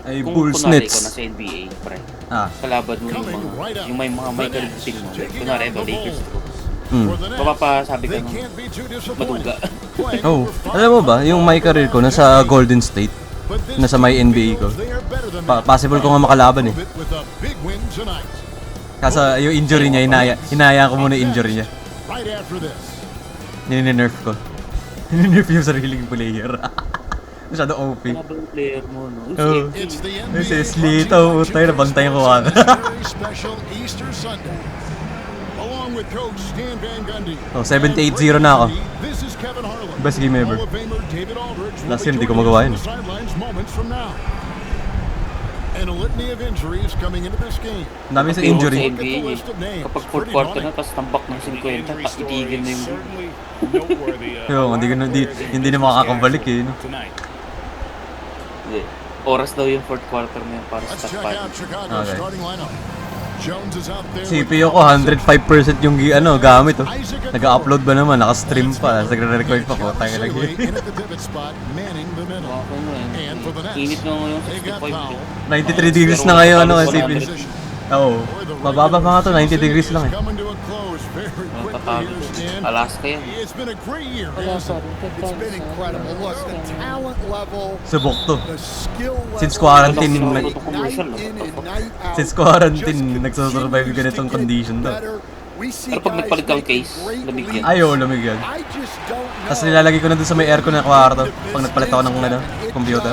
Ay, Kung Bulls kunwari Nets. ikaw nasa NBA, pre, Ah. kalaban mo yung may mga Michael team mo, like, kunwari ito, Lakers to. Hmm. Mapapasabi ka ng maduga. Oh, alam mo ba, yung my career ko nasa Golden State, nasa my NBA ko. Possible ko nga makalaban eh. Kaso yung injury niya, hinaya ko muna yung injury niya. Ninerf ko. Ninerf yung sariling player. Masyado OP. Habang player mo, no? Oo. Si Slito, utay na bantayan ko ka. Oh, 78-0 na ako. Best game ever. Last year, hindi ko magawa yun. Ang dami sa injury. Sa NBA, kapag fourth quarter na, tapos tambak ng 50, tapos itigil na yung... Yo, hindi na makakabalik eh. No? Oras daw yung fourth quarter na yun para sa stat pad. Okay. CPU ko 105% yung gamit oh. Nag-upload ba naman, naka-stream pa, nagre-record pa ko, tayo lagi. Okay mo eh. Init na ngayon 65. 93 degrees na ngayon CPU. Oo, mababa pa nga to, 90 degrees lang eh. Tatalo. Alaska yan. Subok to. Since quarantine, nagsusurvive yung ganitong condition to. Pero pag nagpalit kang case, lamig yan. Ay, lamig yan. Tapos nilalagay ko na dun sa may aircon na kwarto pag nagpalit ako ng computer.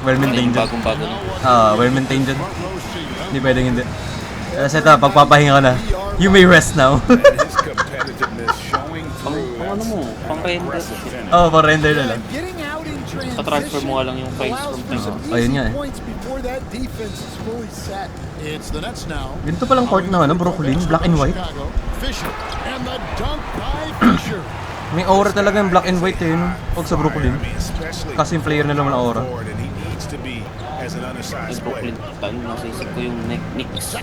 Well maintained dyan. Bagong-bago na. Well maintained dyan. Hindi pwedeng hindi. Kasi ito, pagpapahinga ka na. You may rest now. Pang ano mo, pang render. Oo, pang-render na lang. Pa-transfer mo nga lang yung files from time. Ayun nga eh. Ganito palang court na Brooklyn, black and white. May aura talaga yung black and white eh, no? Pag sa Brooklyn. Kasi yung player na naman ang aura. Yung Brooklyn, nasa isip ko yung Knicks.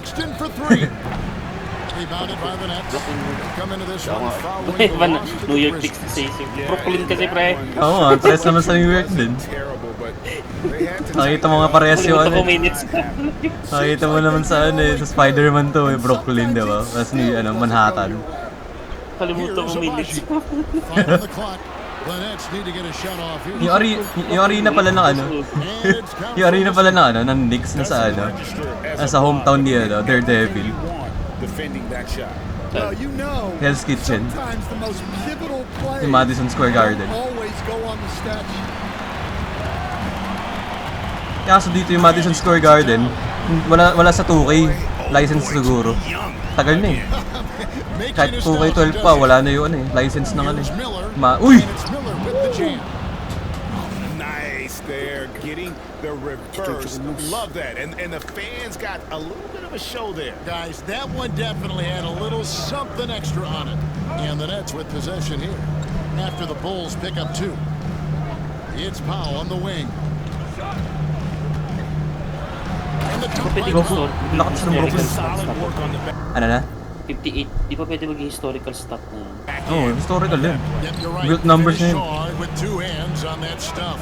New York Knicks na sa isip. Brooklyn kasi, pre. Oo nga, press naman sa New York din. Nakita mo nga parehas yung Ito ko minutes ka. Nakita mo naman sa sa Spider-Man to, Brooklyn, diba? Tapos ni Manhattan. Kalimutan ko minutes. Yung arena pala ng yung arena pala ng ng Knicks na sa sa hometown ni Daredevil. Hell's Kitchen. Yung Madison Square Garden. Kaso dito yung Madison Square Garden, wala sa 2K. License siguro. Tagal na eh. Kahit 2K12 pa, wala na yung license ng Uy! Nice there, getting the reverse. Love that. And the fans got a little bit of a show there. Guys, that one definitely had a little something extra on it. And the Nets with possession here. After the Bulls pick up 2. It's Powell on the wing. And the top Pwede right. mag Lakas ng Brooklyn. Ano na? 58. Di pa pwede mag-historical stat na yan. Oo, historical din. Yep, you're right. Built numbers Finish na yun. hard with 2 hands on that stuff.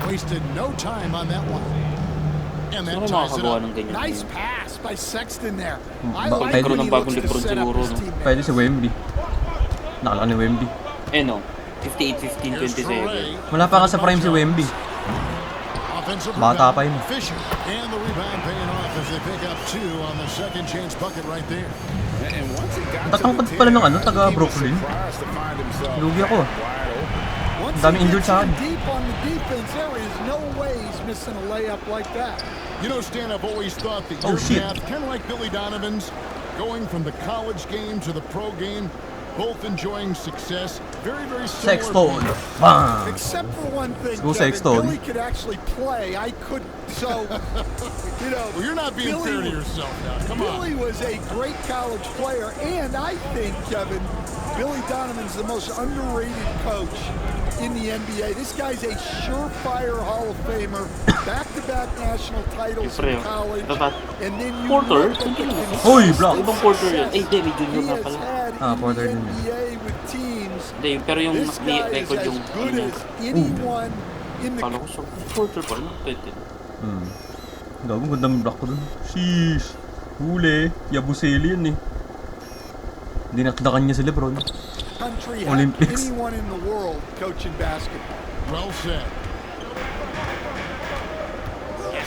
Wasted no time on that one. And that Sino ties it makakagawa up. ng ganyan? Nice pass by Sexton there. I Baka like magkaroon when ng he bagong looks to Lebron set up siguro, his no? teammates. Pwede si Wemby. Nakalaki ni Wemby. Eh no, 58, 15, 27. Wala pa nga sa prime si Wemby. Offensive Bata rebound. pa yun. Fisher. And the rebound paying off as they pick up 2 on the second chance bucket right there. Tatangkad pala ng taga Brooklyn. Lugi ako. Once Dami he injured gets sa in akin. deep on the defense, there is no way he's missing a layup like that. You know, Stan, I've always thought that Oh, your shit. path, kind of like Billy Donovan's, going from the college game to the pro game, both enjoying success, very, very similar. Sexton. paths. Bam! Except for one thing, Go Kevin, Sexton. Billy could actually play. I couldn't. So, you know, Well, you're not being fair to yourself now. Come on. Billy was a great college player, and I think, Kevin, Billy Donovan's the most underrated coach in the NBA. This guy's a surefire Hall of Famer, back-to-back national titles in college, and then you Porter? look at the Hoy, block! Ibang Porter yun. Eh, David Junior he nga has pala. had Porter in din the yun. NBA with teams. Hindi, pero yung This may guy is record as yung good as anyone in the Kala ko sa Porter pala. Pwede. Gagong gandang block ko dun. Sheesh. Huli. Yabuseli yan eh. Dinakdakan niya si Lebron. Country Olympics. anyone in the world coaching basketball. Well said.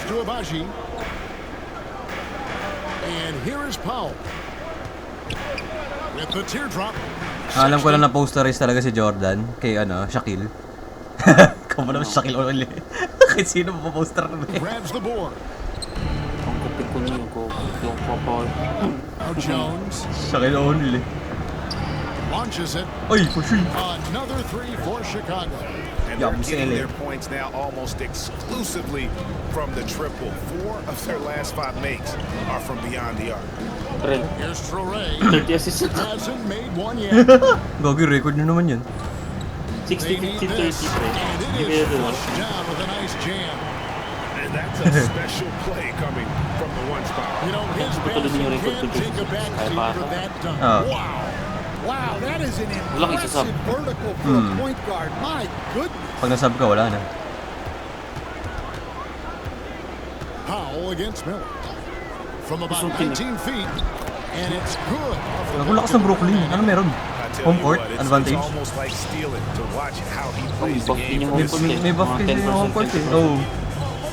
To Abaji. And here is Powell. With the teardrop. Alam ko lang na posterize talaga si Jordan kay Shaquille. Kamo naman Shaquille O'Neal. Kahit sino mapoposter na ba? Grabs the board. Ang kupit ko niyo yung papa. Now Jones Shaquille O'Neal eh. launches it. Ay, for sure. Another three for Chicago. And they're Yum, getting silly. their points now almost exclusively from the triple. 4 of their last 5 makes are from beyond the arc. Pre, Here's Traore. 30 assists. Hasn't made one yet. Gagi, record nyo naman yun. 60, 50, 30, pre. And Hindi it kaya is doon. flushed down with a nice jam. And that's a special play coming from the one spot. You know, his Patuloy niyo passing record can to take a back Ay, seat baka. with that dunk. Ah. Wow. Wow, that is an Walang isasab. impressive vertical for a point guard. My goodness. Pag nasab ka, wala na. Powell against Miller. From about Something. 19 feet. And it's good. Ang lakas ng Brooklyn. Ano meron? I tell Home you court? what, Advantage? It's almost like stealing to watch how he plays the buff game. din yung from home this court eh. May buff Mga kasi yung home court eh. 10%. Oo.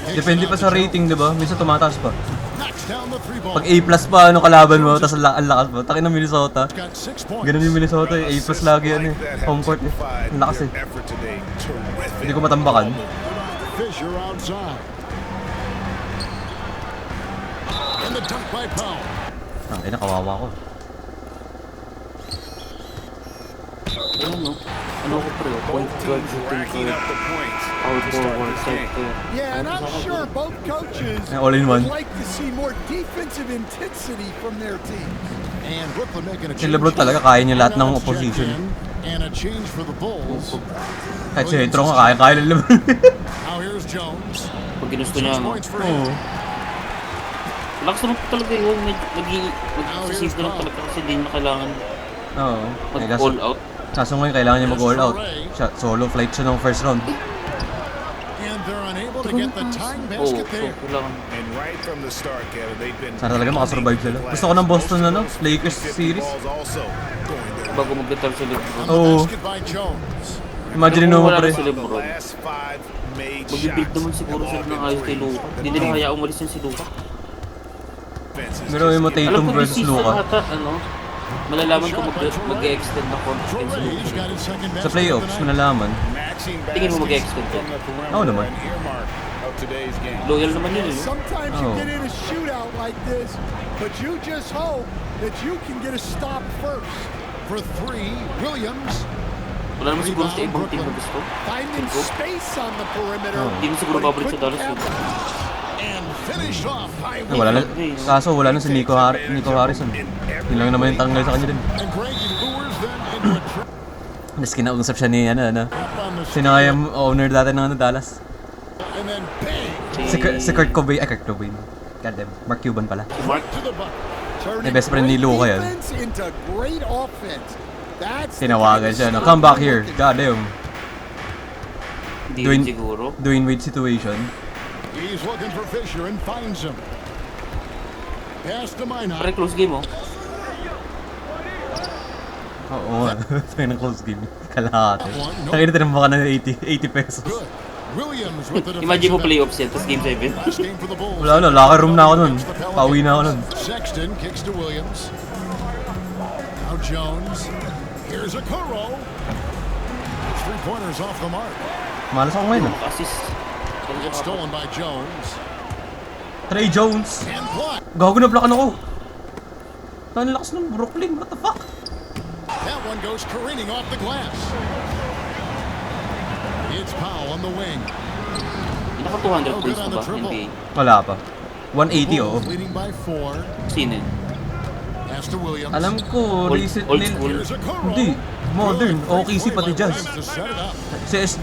Depende pa sa rating, di ba? Minsan tumataas pa. Knocks down the three ball. Pag A+ pa, kalaban mo, tapos ang lakas mo. Takin ng Minnesota. Got 6 points. Ganun yung Minnesota eh. A+ lagi yan eh. Home court eh. Ang lakas eh. Effort today. Terrific. Hindi ko matambakan. Fisher outside. And the dunk by Powell. Ang ina, kawawa ko. Ayun, no? Ano ko, pre? Point guard, shooting Racking guard, up the points. power to start forward, this side game. guard. Yeah, and I'm sure both coaches All in one. would like to see more defensive intensity from their team. And Brooklyn making a Si change. LeBron talaga, kaya niya lahat ng Now it's opposition. checked in, and a change for the Bulls. Kahit si Hetro nga, kaya ng LeBron. Now here's Jones. Pag ginusto 6 niya, no? points for Oo. him. Lakas naman talaga yun. Mag-save na lang talaga kasi di na kailangan Oo. Eh, mag-all out. kaso ngayon, kailangan niya mag-all out. Solo flight siya ng first round. And they're unable to get the tying Oo, basket so there. kailangan. And right from the start, Kevin, they've been Sana talaga makasurvive sila. Gusto ko ng Boston Lakers series. balls also going their Bago mag-retire si LeBron. On the Oo. basket by Jones. Imagine Pero mo kung wala pre. na si The LeBron, last 5 made mag-build naman shots siguro have sila all ng been ayos kay threes. Luka. Hindi nila kaya umalis yung si Luka. Defenses Pero just yung get- Tatum Alam ko versus this season Luka. ata, malalaman ko mag-extend na contract si Traore, he's Luka. got his second Sa basket of playoffs, the night. malalaman. matching Tingin mo baskets mag-extend from yan? the perimeter, Oo naman. an earmark of today's game. Loyal naman yun, eh. Sometimes Oh. you get in a shootout like this, but you just hope that you can get a stop first. For 3, Williams. Wala naman siguro sa ibang team na gusto. Finding space on the perimeter. Oh. Hindi mo siguro but he babalik sa couldn't Dallas yun. capitalize. And finished off high. Wala na. Kaso wala na si Nico Harrison. Yun lang naman yung tanggal sa kanya din. And Greg lures them into a trap Tapos kinausap siya ni on the sino nga yung owner dati ng Dallas? and then bang Si Kurt Cobain. Kurt Cobain. Goddamn. Mark Cuban pala. Mark, to the bucket. Turning best friend ni great Luka yan. defense into great offense. That's the Tinawagan kind of siya. No? stuff Come back we're here. looking for. Goddamn. hindi Dwayne- rin siguro. Dwayne Wade situation. He's looking for Fisher and finds him. Pass to Pare, Minot. close game, oh. Oo nga. Tayo ng close game. Kalahati. Tayo na tinambakan ng 80 pesos. Good. Williams with the Imagine mo defensive playoffs yan, tapos game 7. last game for the Bulls. Wala na. Locker room na ako nun. Pauwi na ako nun. Sexton kicks to Williams. Now Jones. Here's a Kuro. 3-pointers off the mark. Malas ako ngayon. Assist. It's stolen by Jones. Trey Jones. And block. Gago na blokan ako. Ang lakas ng Brooklyn. What the fuck? That one goes careening off the glass. It's Powell on the wing. Naka 200 points na ba, NBA? Wala pa. 180 oo. Bulls leading by 4. Sino yun? Pass to Williams. Alam ko, Old recent school. Here's a Kuro. Hindi. Modern. OKC pati Jazz. To set it up.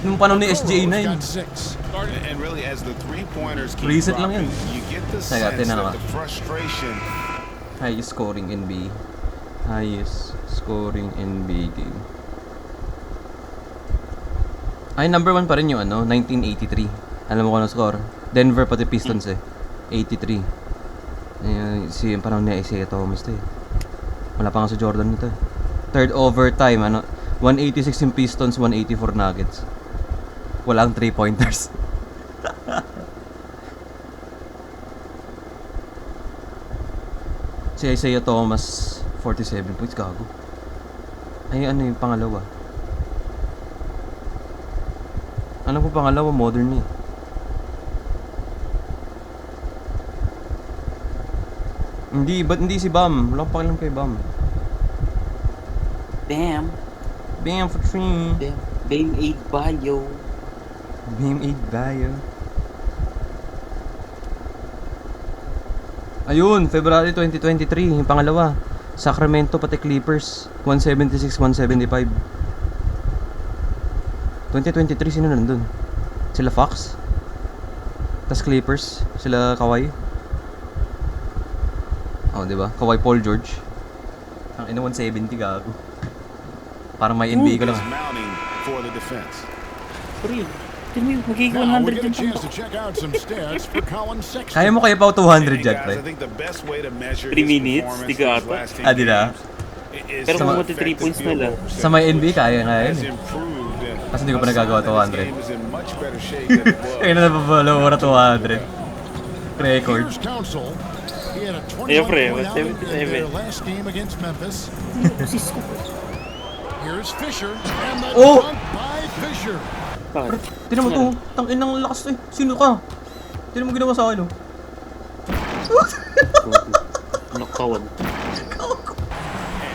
Nung panahon ni SGA na yun. Got 6. And really, as the three-pointers keep Recent lang dropping, yan. you get the Teka, sense tingnan that ako. the frustration Highest scoring NBA. Highest scoring NBA game. Ay, number 1 pa rin yung 1983. Alam mo kung ano score? Denver pati Pistons eh. 83. Yung panahon ni Isaiah Thomas to eh. Wala pa nga sa Jordan nito eh. Third overtime, 186 yung Pistons, 184 Nuggets. Walang 3-pointers. Si Isaiah Thomas, 47 points, gago. Ay, ano yung pangalawa? Ano po pangalawa? Modern eh. Ba't hindi si Bam? Wala akong pakialam kay Bam. Bam. Bam for 3. Bam. Bam 8 Bayo. Bam 8 Bayo. Ayun, February 2023, yung pangalawa. Sacramento pati Clippers, 176-175. 2023, sino nandun? Sila Fox? Tas Clippers, sila Kawhi. Oh, di ba? Kawhi Paul George. Ang ina 170 gago. Parang may NBA ko lang. Mounting for the defense. Pre, tignan mo, magiging Now we 100 get a yung chance to tampak. check out some stats for Colin Sexton. Kaya mo kaya pa 200 dyan, Guys, pre? I think the best way to measure 3 his minutes, performance di ka these ata. last 10 Ah, di na? games is Pero how kung mati 3 effective points na field lang. goal Sa may NBA, kaya nga has yun eh. improved, and Kasi hindi ko pa nagagawa a sign that 200. his game is in much better shape than it was. Kaya na napapalo ko na 200. Record. Here's Council. He had a Yeah, 21 pre, point outing in 77. their last game against Memphis. Here's Fisher, and the Oh! dunk by Fisher. Bakit? Tinan mo to, tangin ng lakas eh. Sino ka? Tinan mo ginawa sa akin, oh. Nakawan.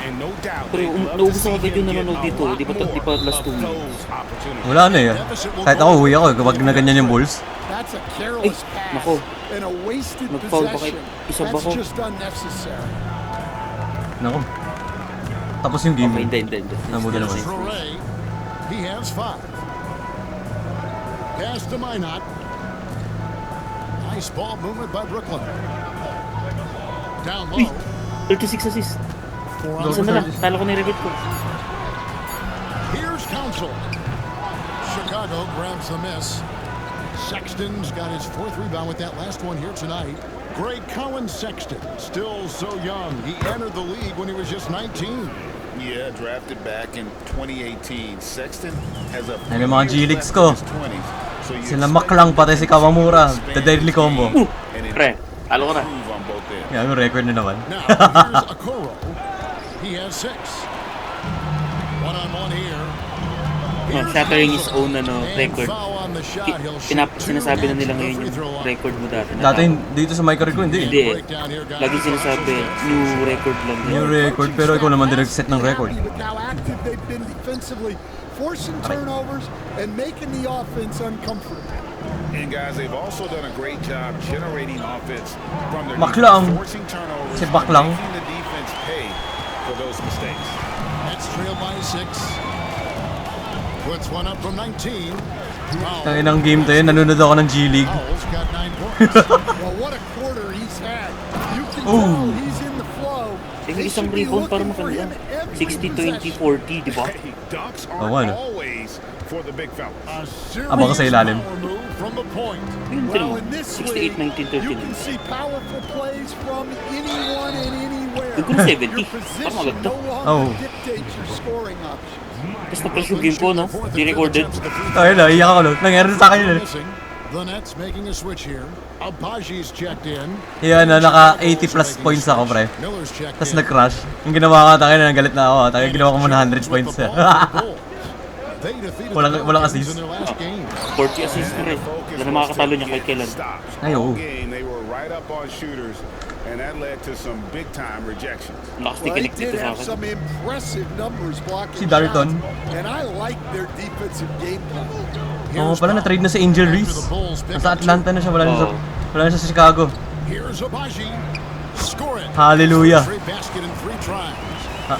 And no doubt, Pero they'd love to naubos see ako agad him yung get nanonood a dito. lot Di pa more last 2 of minutes. those opportunities. Wala na eh. Kahit ako, uwi ako kapag na ganyan yung Bulls. That's a careless Ay, pass nako. and a wasted Nag-foul ba possession. kay- isa ba That's ko? just unnecessary. Nako. Tapos yung game. Okay, hindi. Namuda naman. Ray, he has 5. Pass to Minot. Nice ball movement by Brooklyn. Down Uy, low. 36 assists. 4 on Isa the na lang, talo ko na-review ko. Here's Council. Chicago grabs the miss. Sexton's got his 4th rebound with that last one here tonight. Great Colin Sexton, still so young. He entered the league when he was just 19. Yeah, drafted back in 2018. Sexton has a Ay, may mga few years G-Leagues left ko. in his 20s, so you Sila expect Maklang pati si Kawamura. him to The deadly expand his combo. game and Pre, talo ko na. improve on both ends. Yan, yung record na naman. Now, here's Okoro. He has 6. One-on-one here. No, Here's shattering his Council. own And record. foul on the shot. He'll shoot 2 Sinasabi na next nila from the ngayon free yung throw line. record mo dati. Dati dito sa my career ko, hindi. Hindi eh. Breakdown here, guys. Lagi sinasabi, new record lang. Yung record, pero ikaw naman din nag-set ng record. Happy with how active they've been defensively, forcing turnovers and making the offense uncomfortable. And guys, they've also done a great job generating offense from their Baklang. defense, forcing turnovers, Si Baklang. making the defense pay for those mistakes. That's trailed by 6. Puts one up from 19. Tangin ng game to yun, nanonood ako ng G-League. Powell's got 9 points. Well, what a quarter he's had. You can Ooh. tell he's in the flow. Tingnan They isang should be rebound para looking for makanda. him every 60, 20, possession. 40, di ba? Hey, dunks Oh, aren't ano? always for the big fellas. A serious Aba ka sa ilalim. power move from the point. Yun, Well, tingnan mo. in this 68, league, 19, you 13. can see powerful plays from anyone and anywhere. Nagkuro 70. Your Parang position maganda. no longer Oh. dictates your scoring options. Tapos na-press yung game ko, no? Di recorded. Ayun na, iyak ako, no? Nangyari sa akin yun. Missing. The Nets making a switch here. Abaji's checked in. Yan, naka 80 plus points ako, pre. Miller's checked Tapos in. nag-crash. Yung ginawa ko, tangin na, galit na ako. Tangin, ginawa ko muna 100 points. They defeated Walang- the walang Pelicans assist. in their last game. 40 assists na rin. Wala na makakatalo niya kahit kailan. Ay, oo. All game, they were right up on shooters, and that led to some big-time rejections. Lakas Well, ni they connect dito did sa have akin. some impressive numbers blocking Si Darton. shots, and I like their defensive game plan. Oo, pala na-trade na si Angel Reese. Nasa Atlanta na siya, wala na siya sa Chicago. Here's Abaji. Score it. Hallelujah. Straight basket in 3 tries.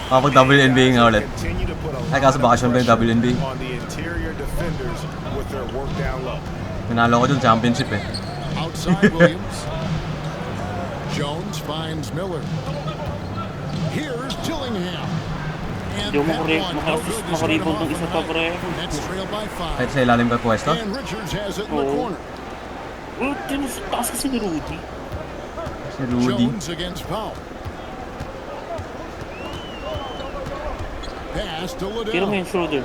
Kapag WNBA nga ulit. Continue to put a Ay, lot kaso of bakasyon pa yung pressure WNBA. on the interior defenders with their work down low. Nanalo ko dun, championship eh. Outside Williams. Jones finds Miller. Here's Dillingham. And Hindi ako that one, no good to start makaribon him ng off isa the pa, night. pre. Nets trail by 5. Kahit sa ilalim ka pwesto. And Richards has it in the Oo. corner. Oh, taas kasi ni Rudy. Si Rudy. Jones against Powell. Pass to Tira mo Liddell. yung shoulder.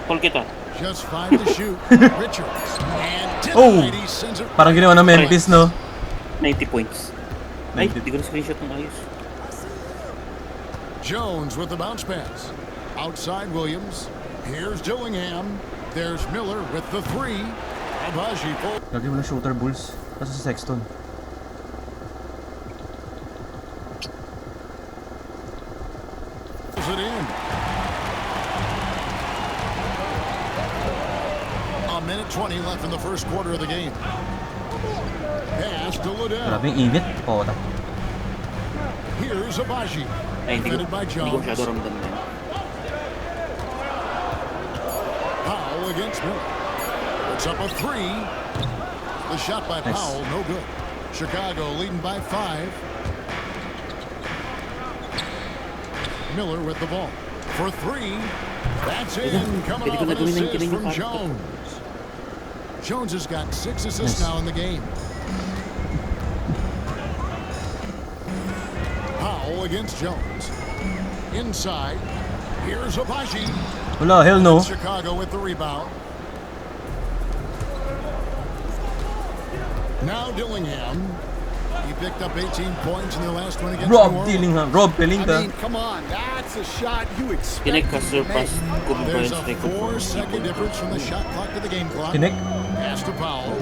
Call kita. Just 5 to shoot. Richards. And Oh! tonight he sends it Parang ginawa ng Memphis, no? 90 points. Ay, 90. di ko na screenshot ng ayos. Jones with the bounce pass. Outside Williams. Here's Dillingham. There's Miller with the 3. Abaji pulls Lagi mo na shooter Bulls. Kaso si Sexton. it in. A minute 20 left in the first quarter of the game. Pass to Liddell. Grabe yung init. Pota. Here's Abaji. Ay, hindi ko Defended by masyado Jones. ramdam na yun. Powell against Miller. Puts up a 3. The shot by Nice. Powell, no good. Chicago leading by 5. Miller with the ball for 3. That's in. Coming Pwede ko off na an gawin ng assist kiling yung from parang to. Jones. Jones has got 6 assists Nice. now in the game. Powell against Jones. Inside. Here's Abaji. Wala, hell no. Chicago with the rebound. Now Dillingham. He picked up 18 points in the last one against New Rob Orleans. Dillingham. Rob I Pelinka. mean, come on, that's a shot you expect Kinek ka to surpass make. Kobe There's Bryant's a record. 4-second difference from the shot clock to the game clock. Kinek. Pass to Powell.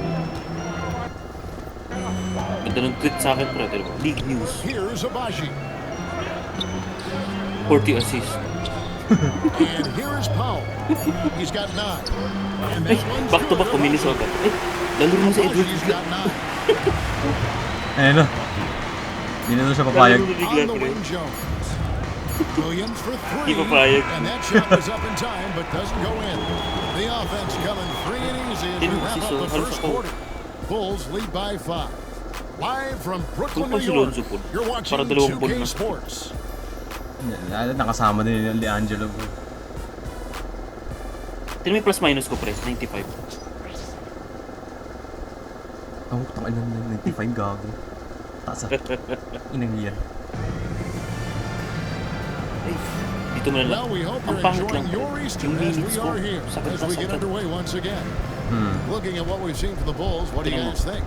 Ganda ng tweet sa akin, brother. League news. Here's Abaji. 40 assists. And here is Powell. He's got 9. And Ay, that one's back to back good. ko Minnesota. Ay, lalo mo sa Edwards. Abaji's got 9. Ayun na. Hindi na doon siya papayag. On the wing, Jones. Williams for 3. Di papayag. And that shot was up in time, but doesn't go in. The offense coming free and easy as we Didn't wrap see up so the halos first ako. quarter. Bulls lead by 5. Live from Brooklyn, Kung pa New si York. Lonzo Paul, You're watching para dalawang 2K ball na. Sports. Nakasama din yung D'Angelo. Tignan mo yung plus minus ko, pre. 95. Ang tang ina ng 95 gago. Tasa. Inang yan. Ay, dito mo na lang. Well, we hope Ang you're pangit lang. enjoying your Easter Yung as minutes we ko. are here Sakit as na we get sakit. underway once again. Hmm. Looking at what we've seen from the Bulls, what do you guys think?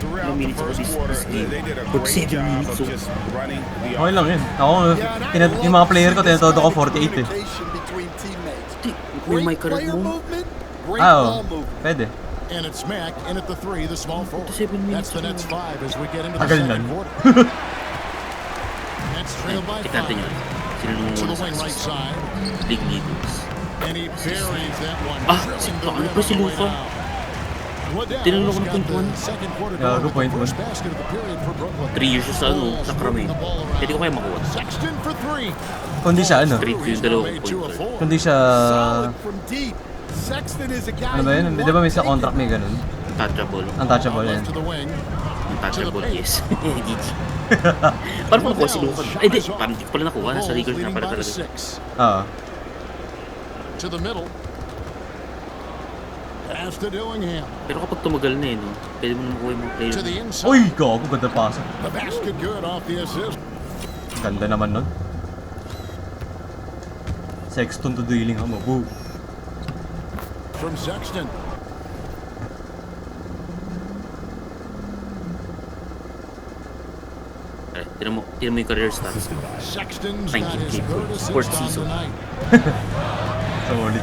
Throughout Ilang the minutes first ba this quarter, game? they did a Pag great 7 job minutes, of oh. just running the Okay lang yun. Ako, Yeah, and I yung love mga player ko, to see this tinatodo ko kind of 48 eh. communication between teammates. Di, may Great mic ka player rin mo. movement, great Ah, ball oh. movement. Pwede. And it's Mack in at the 3, the small forward. 47 minutes That's the na. Nets 5 as we get into the Tagal second lang. quarter. Nets trail by Tignan natin 5 yun. Sino nung to muna the sa wing right assist? side. League leaders. And he buries that one. Ah, drilling the ano rim pa si on the way Luka? down. Liddell's Tinanong ko ng got point the one. second quarter Yeah, goal good with point the first one. basket of the period for Brooklyn. 3 years sa ano, Bulls sa Krame. moving the ball around. Pwede ko kaya makuha. Sexton for 3. Kundi siya ano. Straight yung dalawang point. Kundi siya... Solid from deep. Sexton is a guy Ano ba yun? you Di ba may want sa taken. contract may ganun? Untouchable. Untouchable yan. To the wing. Untouchable, yes. GG. Paano ko nakuha si Luka? Ay, di. Parang di ko pala nakuha. Nasa Lakers na Leading pala by talaga. 6. Oo. To the middle. Pass to Dillingham. Pero kapag tumagal na eh, no? Pwede mo na makuha yung mga player. To the inside. Uy! Gago, ganda pasok. The basket good off the assist. Ganda naman nun. Sexton to Dillingham. Boo. From Sexton. Ay, tinan mo yung career stats. Sexton's Thank got you, his Kate. third assist Fourth on season. tonight. Solid.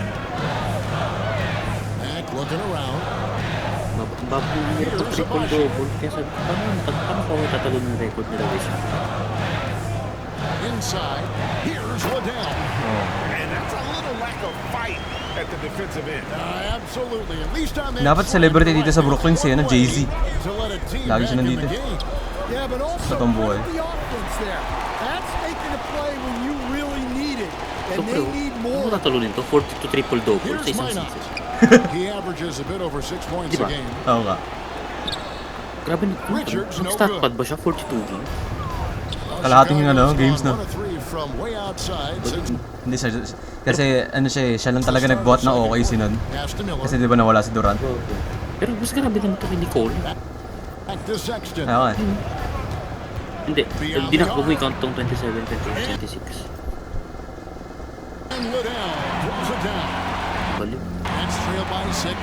Mack looking around. Ang baba ng hirap ng triple-double. Kaya sabi ko, paano ko tatalo ng record nila West? Inside. Here's Liddell. And that's a little lack of fight at the defensive end. Absolutely. At least on that Dapat celebrity dito sa Brooklyn si ano, Jay-Z. to let a team Lagi back siya in the nandito. game. Yeah, but also Sa tomboy. the offense there. That's making a play when you really need it. So, And bro, they need ano more. tatalunin to? 42 triple-double sa Here's isang Minot. season. He averages a bit over 6 points Diba? a game. Oo nga. Grabe, Richards, no nag-stat good. pad ba siya? 42 games? Kalahating Chicago's ano, gone games na. 1 of 3 from way outside since Hindi siya... Kasi ano siya eh, siya lang talaga nagbuhat na OKC nun. pass to Miller. Kasi di ba nawala si Durant? Pero mas grabe naman ito kay Nicole. Back to Sexton. Ayaw nga. Hindi. Hindi na. Huwag mo i-count tong 27, 28, 26. And Liddell throws it down. Baliw. That's trailed by 6.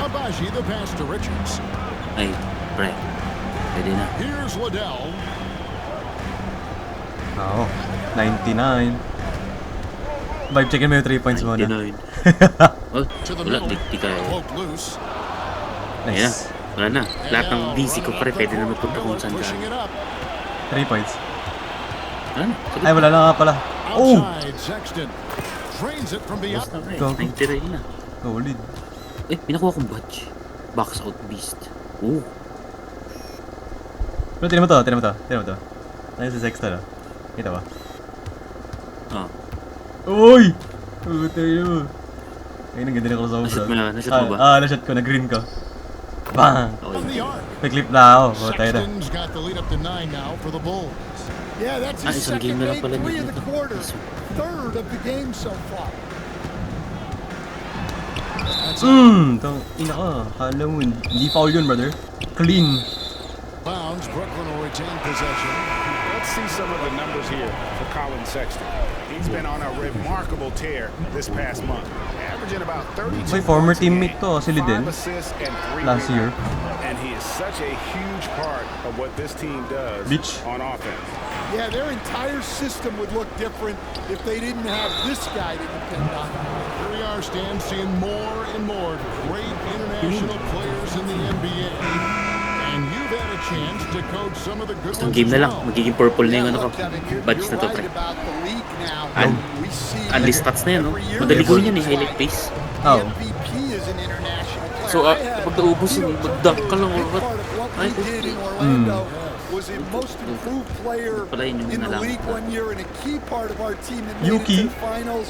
Abaji the pass to Richards. Ay, pre. Pwede na. Here's Liddell. Oo. 99. Vibe, checkin mo yung 3 points muna. 99. Oh, To the wala. middle. Di kaya. Poke loose. Ayan na. Nice. Wala na. Lahat ng DC ko pre. Pwede na magpunta kung saan Pushing ka. it up. 3 points. Wala na. Sagot. Ay, wala na nga pala. Oh! Outside Sexton. Trains it from beyond. Basta pre. Gago. 90 rin na. Solid. Eh, pinakuha kong badge. Box out beast. Oh. Pero tinan mo to, tinan mo to, tinan mo to. Ayun si Sexton, oh. Kita ba? Ah. Uy! Puta yun. Ayun, ang ganda na crossover. Nashot mo na, nashot mo ba? Nashot ko, nag-green ko. Bang! From the arc. May clip na ako, puta yun. Sexton's got the lead up to 9 now for the Bulls. Yeah, that's his isang game second na lang pala 8-3 of nito. the quarter. Third of the game so far. Tang ina ka. Kala mo, hindi foul yun, brother. Clean. Bounds. Brooklyn will retain possession. Let's see some of the numbers here for Colin Sexton. He's been on a remarkable tear this past month, averaging about 32 May former points a teammate game, to, si Liden. 5 assists and 3 Last year. rebounds. And he is such a huge part of what this team does Bitch. on offense. Yeah, their entire system would look different if they didn't have this guy to depend on. Here we are, Stan, seeing more and more great international players in the NBA. And you've had a chance to coach some of the good Isang ones game as na lang. well. Magiging purple na yung ano ko. Look, Kevin, Badge na to you're pre. right about the league now. An- We see Unli stats na yan, no? every year Madali there's gawin yan eh. a Highlight slide. pace. The Oh. MVP is an international player. So, I had pag naubos yun, Tito mag-dunk ka Turner, lang or big what? part of what Ay, we did in Orlando Hmm. was a most improved player Pala yun yung in the nalaman league ko. 1 year and a key part of our team that made Yuki. it to the finals.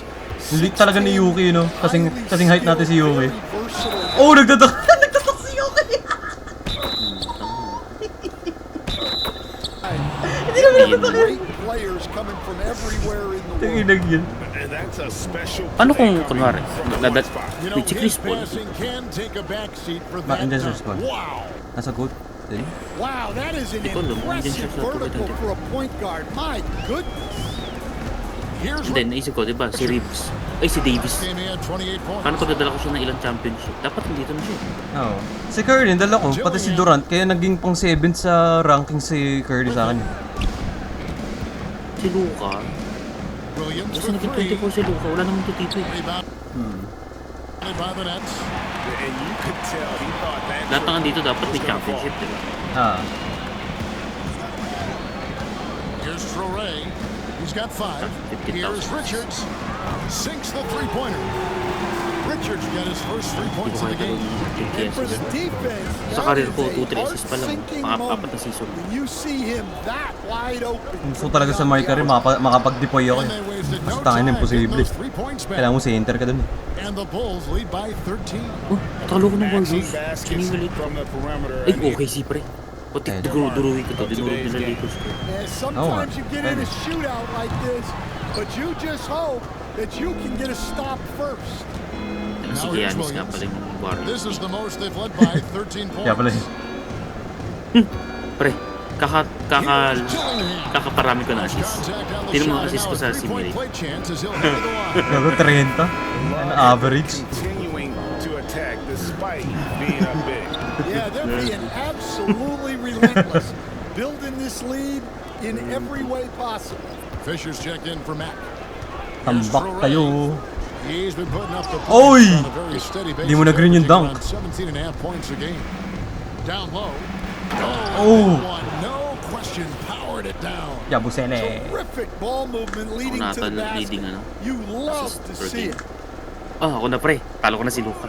Lit talaga ni Yuki, no? Kasing height natin si Yuki. Very versatile. Oh, nagdadak! Nagdadak si Yuki! Hindi naman nagdadak yun. Great players coming from everywhere in the world. Tanginag yun. And that's a special Paano play kung, coming kunwari, from the nadat, one spot. You know, may check his respawn. passing can take a backseat for that Hindi dunk. respawn. Wow. Nasa goat. Din. Wow, that is an Di ko alam, nandiyan siya impressive sa vertical tuloy. for a point guard. My goodness. Here's And then, naisip ko, diba, si Reeves. Ay, si Davis. game he had 28 points. Paano ko dadala ko siya ng ilang championship? Dapat nandito na siya. Oo. Si Curry, dala ko. Pati si Durant. Kaya naging pang 7 sa ranking si Curry sa akin. Si Luka. Williams Kasi for naging three. 24 si Luka. Wala naman dito eh. Rebound. By the Nets. And you could tell he thought that Lahat ng dito dapat may championship, diba? Ah. Here's Traore. He's got 5. 50,000. Here's Richards. Sinks the three-pointer. Richards got his first 3 Hindi ko points of kaya the game. And for the defense, Sa that career is ko, a 2-3 assists pa lang. heart-sinking Mga apat moment na season. when you see him that wide open. Gusto ko talaga sa my Curry, makapag-deploy ako. And they wasted no Basta tangin time imposible. getting those 3 points back. Kailangan mo center ka dun. And the Bulls lead by 13. Oh, talo ko ng matching Warriors. baskets Sinimulit. from the perimeter. Ay, And he- okay si pre. Pati Ayun. duruhin ko to. Dinurog nila Lakers ko. And sometimes you get in a shootout like this, but you just hope that you can get a stop first. Si Now here's Giannis nga Williams. pala yung Warriors. This is the most they've led by 13 points. Kaya pala Pre, kakaparami ko na assist. Hindi mo assist ko sa simulate. Gago 30. Ano average? continuing to attack despite being up big. Yeah, they're being absolutely relentless, building this lead in every way possible. Fisher's checked in for Mac. Tambak kayo. He's been putting up the Oy! points on a very steady basis. Di mo na-green yung averaging dunk. around 17.5 points a game. Down low. Oh! No question, powered it down. Yabusele. Terrific ball movement leading to the leading, basket. ano, You love assist to per see game. it. Ako na pre. Talo ko na si Luka.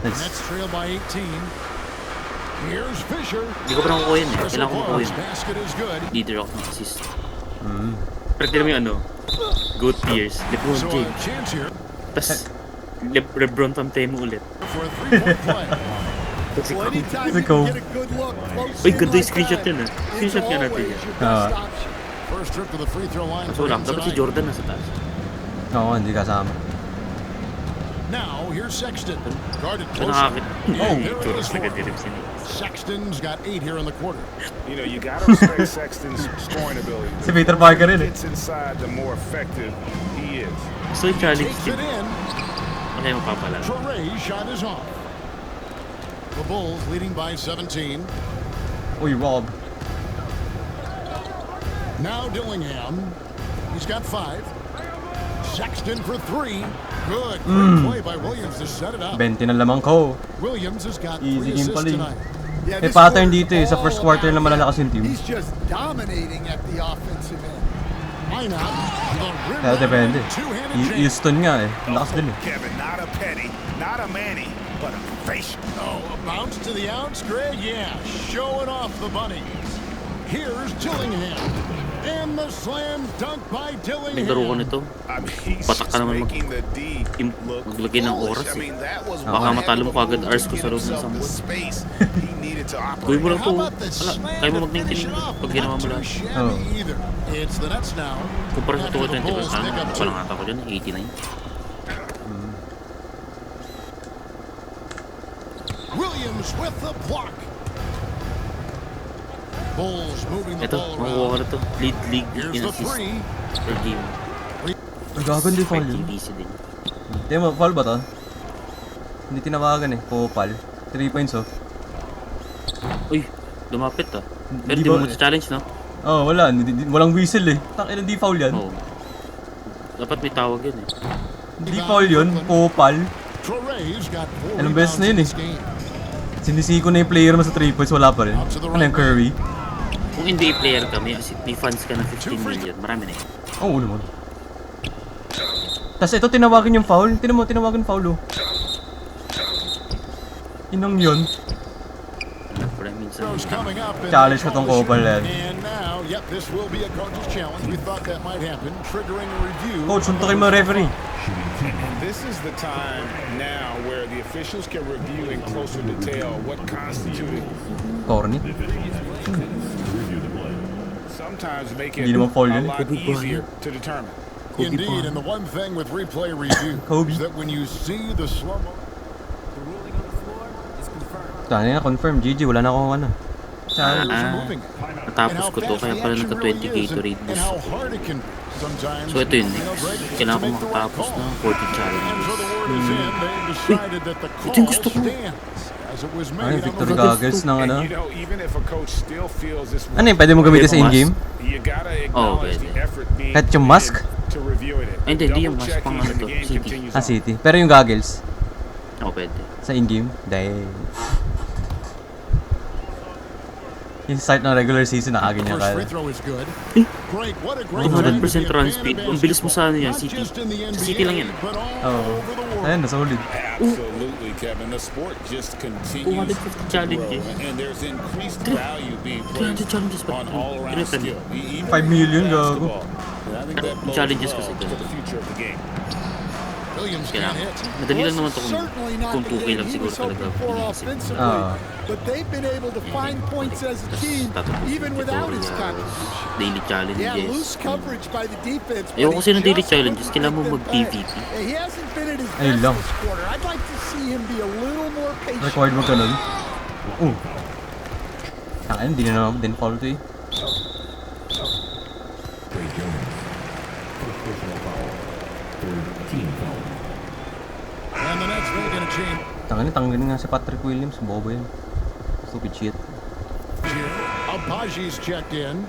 Nets trail by 18. Here's Fisher. Hindi ko pa nakukuha yun eh. Kailangan ko makuha yun. Basket is good. Leader ako ng assist. Pero tignan mo yung ano. Goat Pierce. LeBron So a James. chance here Tapos LeBron Pantemo ulit. for a three-point play. Kasi Well, anytime Kasi you ko. can get a good look close Uy, in ganda yung like screenshot that, yun, ah. it's Screenshot nga natin always yan. your best option. First trip to the free throw line Kaso for lang, him dapat si tonight. Jordan nasa taas. Oo, hindi kasama. Now here's Sexton. Guarded Ito close. nakakit. And there it is for him. Nag-direct sila. Sexton's got 8 here in the quarter. You know, you got to respect Sexton's scoring ability. Si Peter Parker rin eh. Gets inside, the more effective he is. So yung challenge Takes din. it in. Ano yung mapapala? Traoré shot is off. The Bulls leading by 17. Uy, Rob. Now Dillingham. He's got 5. Sexton for 3. Good. Great play by Williams to set it up. 20 na lamang ko. Williams has got 3 Easy game assists pala eh. tonight. Yeah, May this pattern quarter's dito eh. Sa first all quarter na about malalakas yung team. He's just dominating at the offensive end. Line out. The rim Kaya depende. two-handed jam. Houston nga eh. Ang lakas din eh. Kevin, not a penny, not a Manny, but a facial. Oh, a bounce to the outs, Greg. Yeah, showing off the bunnies. Here's Dillingham. And the slam dunk by Dillingham. Naglaro ko nito. I mean, he's Patak ka just naman making the D look maglagay ng foolish. oras I eh. mean, that was Baka one matalo mo heck of a kagad move hours to ko sa get loob ng himself isang the buwan. space he needed to Gawin mo operate. lang How to. about the Wala, slam kaya mo to mag-maintain finish it off? pag ginawa mo Not lahat. too shabby either. It's the Nets now. Kumpara sa After the 220 Bulls pa, pick up parang 2. ata ko dyan, 89. Williams with the block. Bulls moving the Ito, ball makukuha ko around. na to. League Here's in the assist 3. per game. Nagaganda yung foul yun. TVC din. Hindi mo, foul ba to? Hindi tinawagan eh. Popal. 3 points oh. Uy, lumapit ah. Pero Di di mo ba- challenge no? Oh, wala. Walang whistle eh. Takin hindi foul yan. Oo. Dapat may tawag yun eh. Hindi foul yun. Popal. Traoré got 4 Anong beses na yun rebounds in eh? this game. Sinisiko na yung player mo sa 3 points. Wala pa rin. Ano yung Curry? Kung NBA player ka, may funds ka ng 15 million. Marami na eh. Oo naman. Tapos ito tinawagan yung foul. Tinan mo, tinawagan yung foul oh. Inang yun. Ano pa rin minsan. Throws coming up and Challenge they ko tong call the Kopal shot. yan. And now, yep, this will be a coach's challenge. We thought that might happen, triggering a review. Coach, suntukin mo referee. And this is the time now where the officials can review in closer detail what constituted. Corny. Sometimes make it Hindi naman foul a yun. lot easier to determine. Indeed, and the one thing with replay review Kobe. is that when you see the slow-mo, Tani na, confirm. GG, wala na akong ano. Challenge. was Ah. moving it. Natapos And ko to, how kaya fast pala the action nagka-20 really is, Gatorade and boost. how hard it can be sometimes. So ito yun, You know, Greg, kailangan to ko make the right makatapos call. ng 40 And challenges. so the word is in, they decided that the ito yung call gusto ko. stands as it was Ay, made on victory the goggles ng ano. And you know, even if a coach still feels this Ano yun, pwede mo gamitin sa in-game? you gotta acknowledge the pwede. effort being Kahit yung put mask? in to review it. Ay, hindi yung mask, Double-checking pang ano and the to, game City. continues Ah, on. City. Pero yung goggles, Oo, pwede. sa in-game, dahil... Yung start ng regular season, nakagin niya First free kaya. throw is good. Great, what a great 200% time to be a run fan of speed. Ang bilis mo sa ano yan, not City. just in the Sa City lang yan. NBA, but all Oo. over the world. Ayun, nasa ulit. Absolutely, Kevin. The sport just continues 250 to grow, challenges. and there's increased value being 300 placed challenges pa. on all-around Tinipan. skill. Even 5 million, gago. basketball. And I think that bodes Challenges well kasi for ganito. the future of the game. Williams can't Kailangan. hit. Madali lang naman to Certainly not kung the 2K game lang he siguro was hoping talaga. for iniisip. offensively, Ah. but they've been able to find points as a team even without his contribution. Daily challenges. Yeah, loose coverage by the defense. but Ayoko he kasi ng daily just challenges. couldn't Kailangan mo make them pay. mag-PVP. He hasn't been at his Ayun best lang. this quarter. I'd like to see him be a little more patient. Required mo ganun. Tangin, hindi na naman din foul to eh. And the Nets making a change Tangin, tanggalin nga si Patrick Williams. Bobo yan. Stupid shit. here. Abaji's checked in.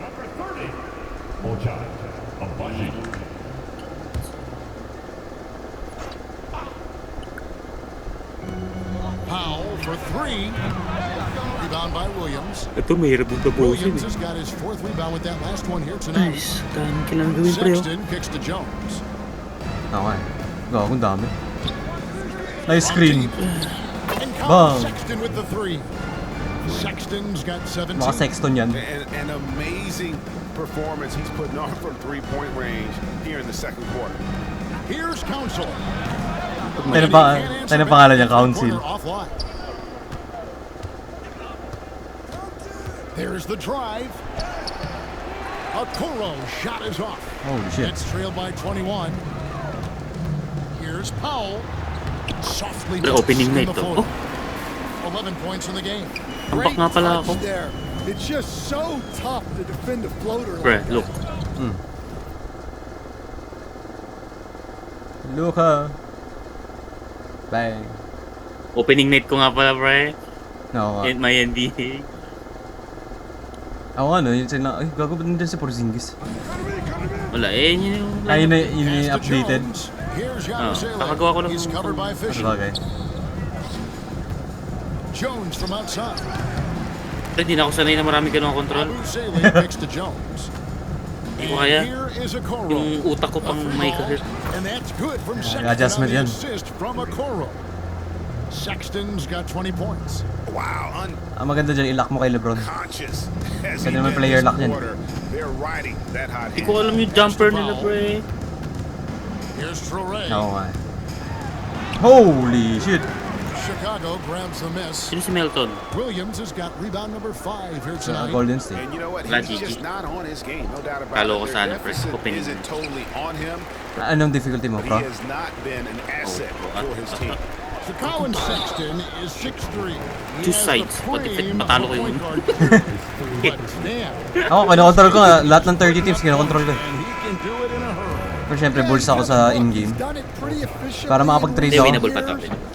Powell for 3. Rebound by Williams. Ito, mahirap yung tapusin Williams has got his 4th rebound with that last one here tonight. Nice. Dahil kailangan gawin pre. Sexton kicks to Jones. Tama eh. Gago, ang dami. Nice screen. And Bang. Colin Sexton with the 3. Sexton's got 17. Mga Sexton yan. And an amazing performance he's putting on from three-point range here in the second quarter. Here's Council. Tayo na pangalan niya, Council. Offline. There's the drive. Okoro shot is off. Holy shit. It's trailed by 21. Here's Powell. Softly Pre, opening in night the to. fourth. Oh, 11 points in the game. tambak nga pala ako. touch there. It's just so tough to defend a floater Pre, like look. that. Luka. Bang. Opening night ko nga pala, pre. No, In my NBA. ako ano, yun sila, ay, gago ba nandun si Porzingis? Wala, yun yung... Ay, yun Pass to updated. Jones. Here's Ah, Yabusele. kakagawa ko lang He's ng- covered by Fisher. Sabagay. Jones from outside. Hindi na ako sanay na marami ganun control. Yabusele kicks to Jones. Hindi ko kaya. Here is Okoro. Yung utak ko pang may kahit. And that's good from Sexton adjustment on the yan. assist from Okoro. Sexton's got 20 points. Wow, Ang maganda dyan, ilak mo kay Lebron. unconscious. As Pwede he naman did player this lock yan. quarter, they're riding that hot Hindi hand. ko alam yung jumper nila, pre. Here's Traore. Oo nga. Holy shit! Chicago grabs the miss. Sino si Melton? Williams has got rebound number 5 here Sa tonight. Golden State. And you know what? Wala, He's GG. just not on his game. No doubt about Talo ko it. sana, Their pre. deficit Opening. isn't totally on him, Anong difficulty mo, but bro? he has not been an asset for his team. So Colin Sexton is 6'3". He Two has the sides. What if frame matalo of ko a yun? point guard. But damn, Ako, kinokontrol ko nga. Lahat ng 30 teams, kinokontrol ko. and he can do it in a hurry. Pero syempre, bulls ako sa in-game. He's done it pretty efficiently Para makapag-trade in ako. Winnable pa recent to. years.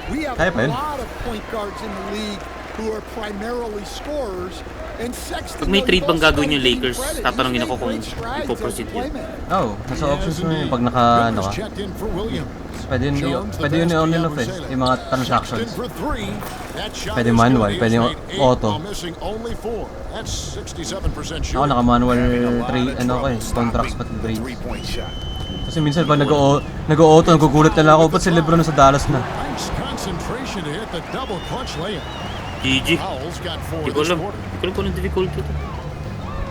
We have Kaya pa a yun. lot of point guards in the league who are primarily scorers. And Sexton, Pag may though, trade you've bang also gagawin gotta yung give him Lakers, credit. tatanungin He's ako made kung great strides as a ipoproceed yun. playmaker. Oo, nasa options mo yun pag naka, ano ka. Checked in for Williams. Pwede yun, Jones, the pwede yun best on to and off eh. Yabusele. Yung mga Sexton transactions. for 3. That shot Pwede is manual, good. pwede He's made 8 auto. while missing only 4. That's 67% Ako shooting. naka-manual Having a lot trade, of ano ko eh, trouble contracts stopping pati the trades. three-point shot. Kasi minsan pag nag-o-auto, nagugulat na lang ako, ba't si Lebron sa Dallas na? Nice concentration to hit the double clutch layup. GG. Fouls got 4 Hindi ko this alam. quarter. Hindi ko alam kung anong difficulty ito.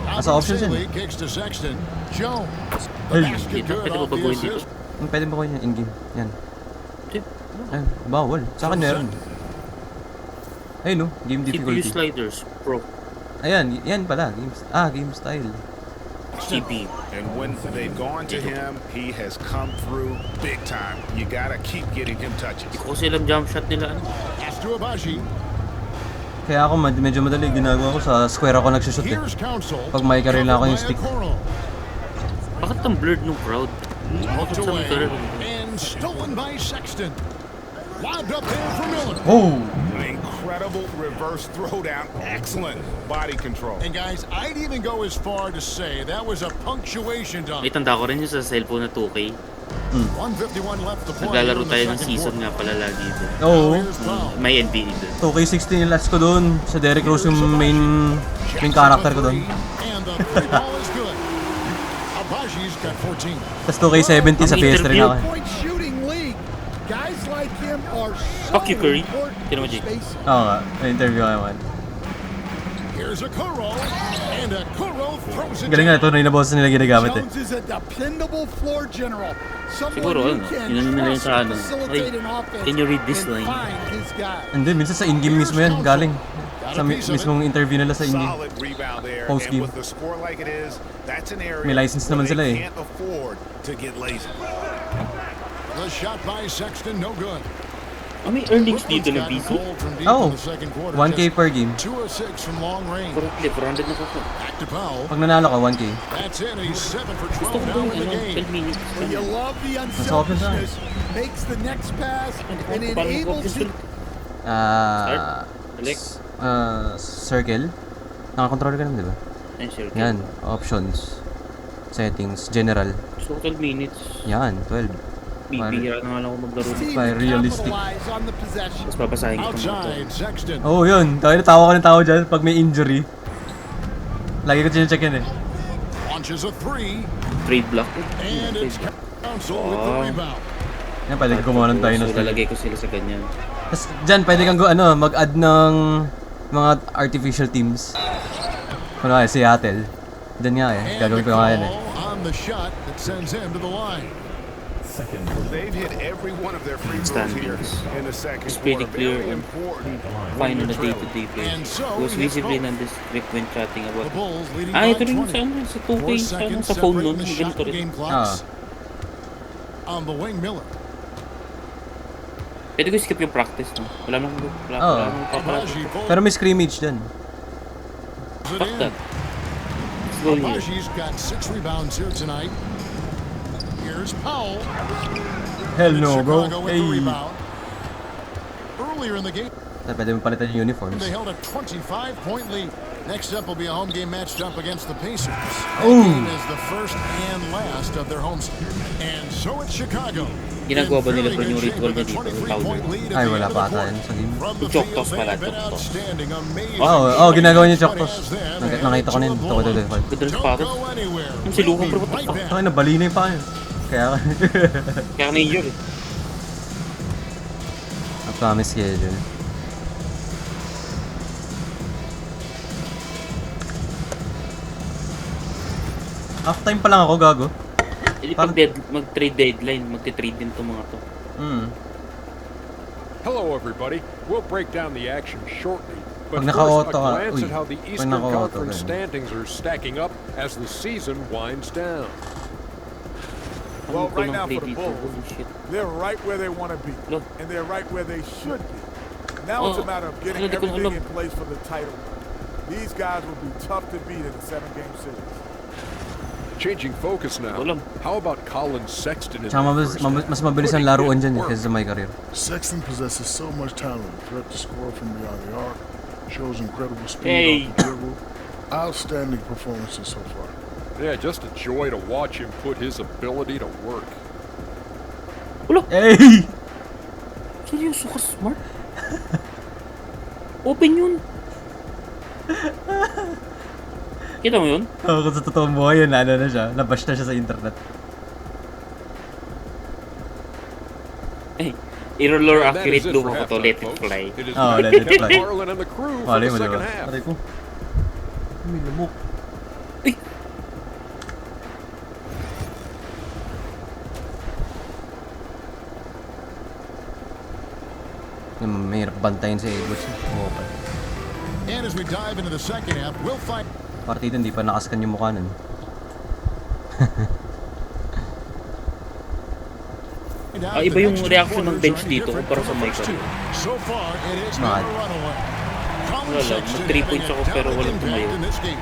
Nasa options yun. Yabusele kicks to Sexton. Jones. The Hey. basket Dito, good pwede ko off the baguhin dito. assist. Pwede ba ko yun in-game? Yan. Hindi. Ay, bawal. Sa akin meron. Ayun no, game CPU difficulty. sliders, pro. Ayan, yan pala. Game style. CPU. And when they've gone to him, he has come through big time. You gotta keep getting him touches. Hindi ko kasi alam jump shot nila. Ano? Pass to Abaji. Kaya ako medyo madali. Ginagawa ko sa square ako nagsushoot eh. Here's Council. Pag may karela ako yung Covered by stick. Okoro. Bakit ang blurred nung crowd? Bakit Hooked sa may away. career? And stolen by Sexton. Lobbed up there for Miller. Oh! Incredible reverse throwdown. Excellent body control. And guys, I'd even go as far to say that was a punctuation Ay, dunk. tanda ko rin yung sa cellphone na 2K. 151 left to play. Naglalaro in the tayo ng second season quarter. nga pala lagi dito. Oo. Here's foul. May NBA doon. 2K16 yung last ko doon. Sa Derrick Rose yung main character ko doon. And the three ball is good. Abaji's got 14. Tapos 2K17 sa Ang PS3 interview. na ako. Point shooting league. Guys like him are so Fuck you, Curry. important Tino mo, to Jake. spacing. Oo nga, may interview ako naman. Here's Okoro. And Okoro throws it Galing nga, down. ito na yung boses nila ginagamit eh. Jones is a dependable floor general. Someone Siguro, you ano, can yun nila yung trust sa to ano. facilitate Ay, an offense can you read this and line? find his guy. Hindi, minsan sa in-game mismo yan, galing. Sa mismong interview nila sa in-game. Solid rebound there. Post And game. with the score like it is, that's an area May license where naman they sila eh. can't afford to get lazy. The shot by Sexton, no good. May earnings dito Brooklyn's ng gotten PC. cold from deep Oh, in the second quarter. 1K Just per game. 2 of 6 from long range. Currently, 400 na ko po. Back to Powell. Pag nanalo ka, 1K. That's it. He's 7 for Gusto 12 ko now doon, in the ano, game. 12 minutes. Well, you love the open side. unselfishness, makes the next pass, and Paano enables mag-option? Select. Circle. Nakakontrol ka naman, di ba? Ayun, sure. Yan, options. Settings, general. Gusto ko 12 minutes. Yan, 12. Bibihira na nga lang ako maglaro. team By realistic. capitalize on the possession. Tapos papasahin ko itong mga Outside, Sexton. Oo, yun. Tawa na tawa ka ng tao dyan pag may injury. Lagi ko check yan eh. Launches a 3. trade block. And it's Council with the rebound. Yan, pwede ka gumawa ng So, dynasty. lalagay ko sila sa ganyan. Tapos dyan, pwede kang mag-add ng mga artificial teams. Kunwari, Seattle. Dyan nga eh. And Gagawin the ko nga yan eh. call on the shot that sends him to the line. They've hit every one of their free throws here in the second It's pretty quarter. clear Very and important. fine on when a you're day-to-day play. And so, It was he hits visibly both. non-district when chatting The about Bulls leading Ah, by ito rin 20. sa ano, sa 2K, 4 sa, ano, seconds sa phone nun. separating the Yung shot ganito and rin. game clocks. On the wing, Miller. Pwede ko skip yung practice, no? Wala nang Oo. papalat. Abaji pulls Pero may scrimmage dyan. it Fuck in. that. Let's go here. Abaji's got 6 rebounds here tonight. Here's Powell. Hell no, bro. Chicago with Hey. the rebound. Earlier in the game, Pwede mo palitan yung uniforms. they held a 25-point lead. Next up will be a home game matched up against the Pacers. That Ooh. game is the first and last of their home series. And so it's Chicago. Ginagawa ba nila In bro yung very ritual good niya shape dito? with a Yung 23-point powder? lead at Ay, the wala end of pa the ata quarter. yan sa game. From the Choktos field, they pala, have been choktos. outstanding, amazing. Oo, ginagawa niya choktos. As them Nakita ko na yun. headed to a Ito. blowout. Ganda ng Don't sapatos. go anywhere. Yung silukan, We'll bro, be what the right fuck? back. Ay, nabali na yung paa niya. Kaya Kaya na-injure eh. upcoming schedule. Half time pa lang ako, gago. Hindi Parang- pag mag-trade deadline, magti-trade din itong mga to. Hello, everybody. We'll break down the action shortly. But Pag first, a naka-auto ka, glance uy. at how the Pag Eastern naka-auto, Conference ganun. standings are stacking up as the season winds down. Well, Ano ko right ng now play for the dito? Bulls, Holy shit. they're right where they want to be, Look. and they're right where they should be. Now it's a Oh, matter of getting ano, di ko everything alam. in place for the title. These guys will be tough to beat in a 7-game series. Changing focus now. Walang. How about Colin Sexton in Tsaka the mas, first mas, half? mas mabilis ang Putting laruan in dyan work. kaysa sa my career. Sexton possesses so much talent, threat to score from beyond the arc, shows incredible speed Hey. off the dribble. Outstanding performances so far. Yeah, just a joy to watch him put his ability to work. Hey! Seryoso ka, smart? Open yun. Kita mo yun? Kung sa totoong buhay yun, ano na siya, nabash na siya sa internet. Eh, i-roller And that accurate is it loop for ako to, halftime, let it folks. fly. It is Oh, back let to it Kevin fly. Harlan and the crew for Mali the mo, second diba? half. Aray ko. May lamok. Ay! Mahirap bantayin si Edwards. Oo pa. And as we dive into the second half, we'll find Partida, hindi pa nakaskan yung mukha nun. out Iba the yung next two reaction ng quarters bench are any dito different kumpara from sa the my first career. two. So far, it is Mahal. not a runaway. Colin Wala lang, Sexton mag 3 having points a ako pero dominant walang impact tumayo. in this game.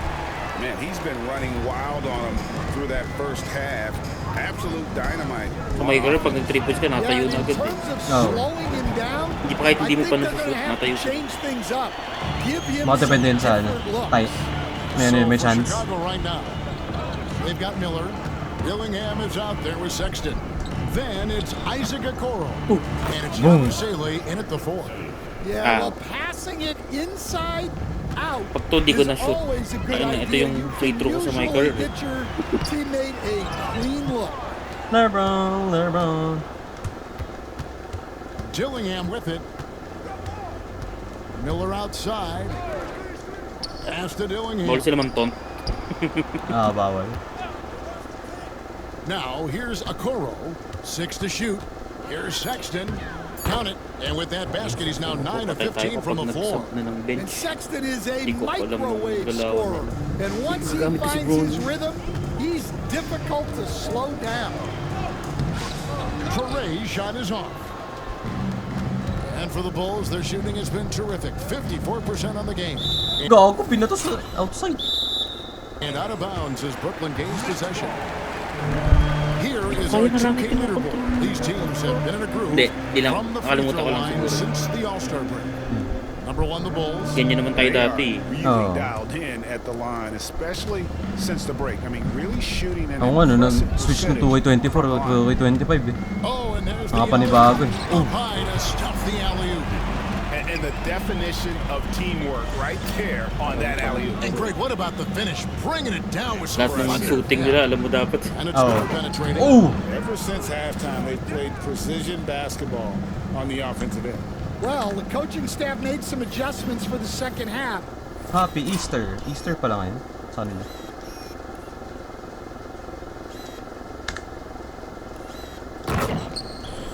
Man, he's been running wild on him through that first half. Absolute dynamite. Sa my career, pag nag-3 points ka, Yeah, natayo and na in agad. terms of Oh. slowing him down, Hindi pa kahit hindi I mo think pa they're nasusot, gonna have natayo to siya. change things up. Give him Mga some depende yun sa ano, different looks. tight. May, So may for chance. Chicago right now, they've got Miller. Dillingham is out there with Sexton. Then it's Isaac Okoro. And it's Boom. Yabusele in at the 4. Yeah, Ah. well, passing it inside out Pag to, di ko is na-shoot. always a good Ayun na, ito idea. yung You free can throw ko sa my usually career. get your teammate a clean look. LeBron. Dillingham with it. Miller outside. Pass to Dillingham. Bawal sila man-taunt. Ah, bawal. Now here's Okoro. 6 to shoot. Here's Sexton. Count it. And with that basket, he's now 9 of 15 from the floor. Na ng And bench. Sexton is a Di ko alam ang microwave galawan scorer. nila. And once he Gagamit ko si finds Bron. his rhythm, he's difficult to slow down. Perez shot is off. And for the Bulls, their shooting has been terrific. 54% on the game. Gago, pinatos sa outside. And out of bounds as Brooklyn gains possession. Here is Kaya our na lang 2K ito leaderboard. These teams have been in a groove Hindi, di lang. from the free Nakalimutan throw ko lang line siguro. since the All-Star break. Number 1, the Bulls. Ganyan naman tayo They are dati. really Oh. dialed in at the line, especially since the break. I mean, really shooting an Ako nga, no, impressive nag-switch ng percentage 2x24 o 2x25 eh. Oh, and there's Mga the panibago alley-oop. eh. Up high to stuff the alley-oop. And the definition of teamwork right there on that alley-oop. And Greg, what about the finish? Bringing it down with some Lahat ng precision. shooting nila, alam mo dapat. And it's Oh. still penetrating. Oh! Ever since halftime, they've played precision basketball on the offensive end. Well, the coaching staff made some adjustments for the second half. Happy Easter. Easter pala ngayon. Sa nila.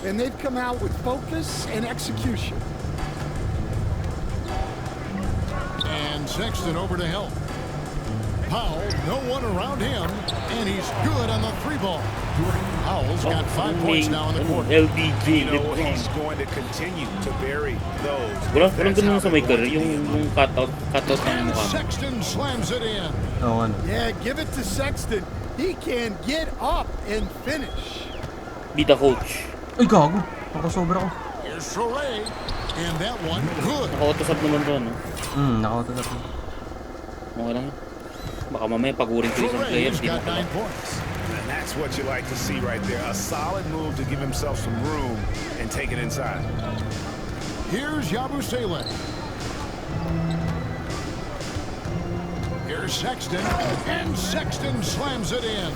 And they've come out with focus and execution. And Sexton over to help. Powell, no one around him, and he's good on the 3 ball. Powell's got 5 points now in the quarter. LBJ, You know, Lebron. he's going to continue to bury those. Walang That's ganun how sa they may career, want to yung cutout ng And mukha. Sexton slams it in. Oo, ano. Yeah, give it to Sexton. He can get up and finish. Be the coach. Ay, gago. Nakasobra ko. Here's Soray, and that one good. Naka-auto-sub naman to, no? Nakautot. Okay lang. Baka mamaya pagurin ko isang player. Soray's Di got na 9 points. And that's what you like to see right there. A solid move to give himself some room and take it inside. Here's Yabusele. Here's Sexton, and Sexton slams it in.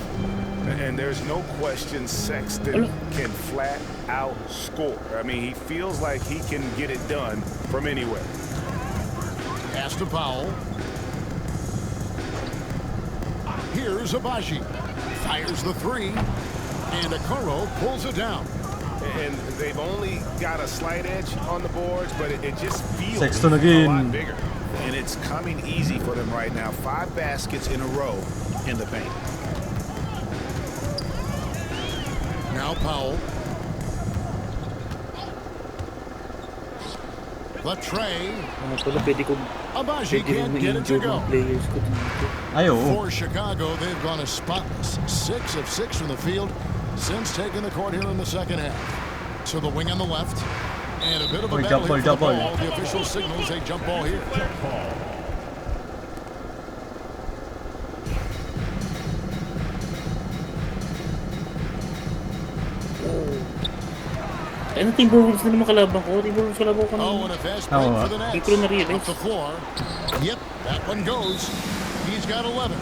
And there's no question Sexton can flat out score. I mean, he feels like he can get it done from anywhere. Pass to Powell. Here's Abaji. Fires the 3, and Okoro pulls it down. And they've only got a slight edge on the boards, but it just feels Sexton a again. lot bigger. And it's coming easy for them right now. 5 baskets in a row in the paint. Now Powell. The tray. Ano pala, pwede Abaji can't get it to ma-injure go. ng players ko dito. Ay, oo. For Chicago, they've gone as spotless. 6 of 6 from the field since taking the court here in the second half. To the wing on the left. And a bit of a Oy, battle jump here for the ball. ball. The official signals a jump ball here. Ano, Timberwolves na naman kalaban ko? Timberwolves kalaban ko Oh, naman. and a fast break Oh, for the Hindi Nets. ko na na-realize. Up the floor. Yep, that one goes. He's got 11.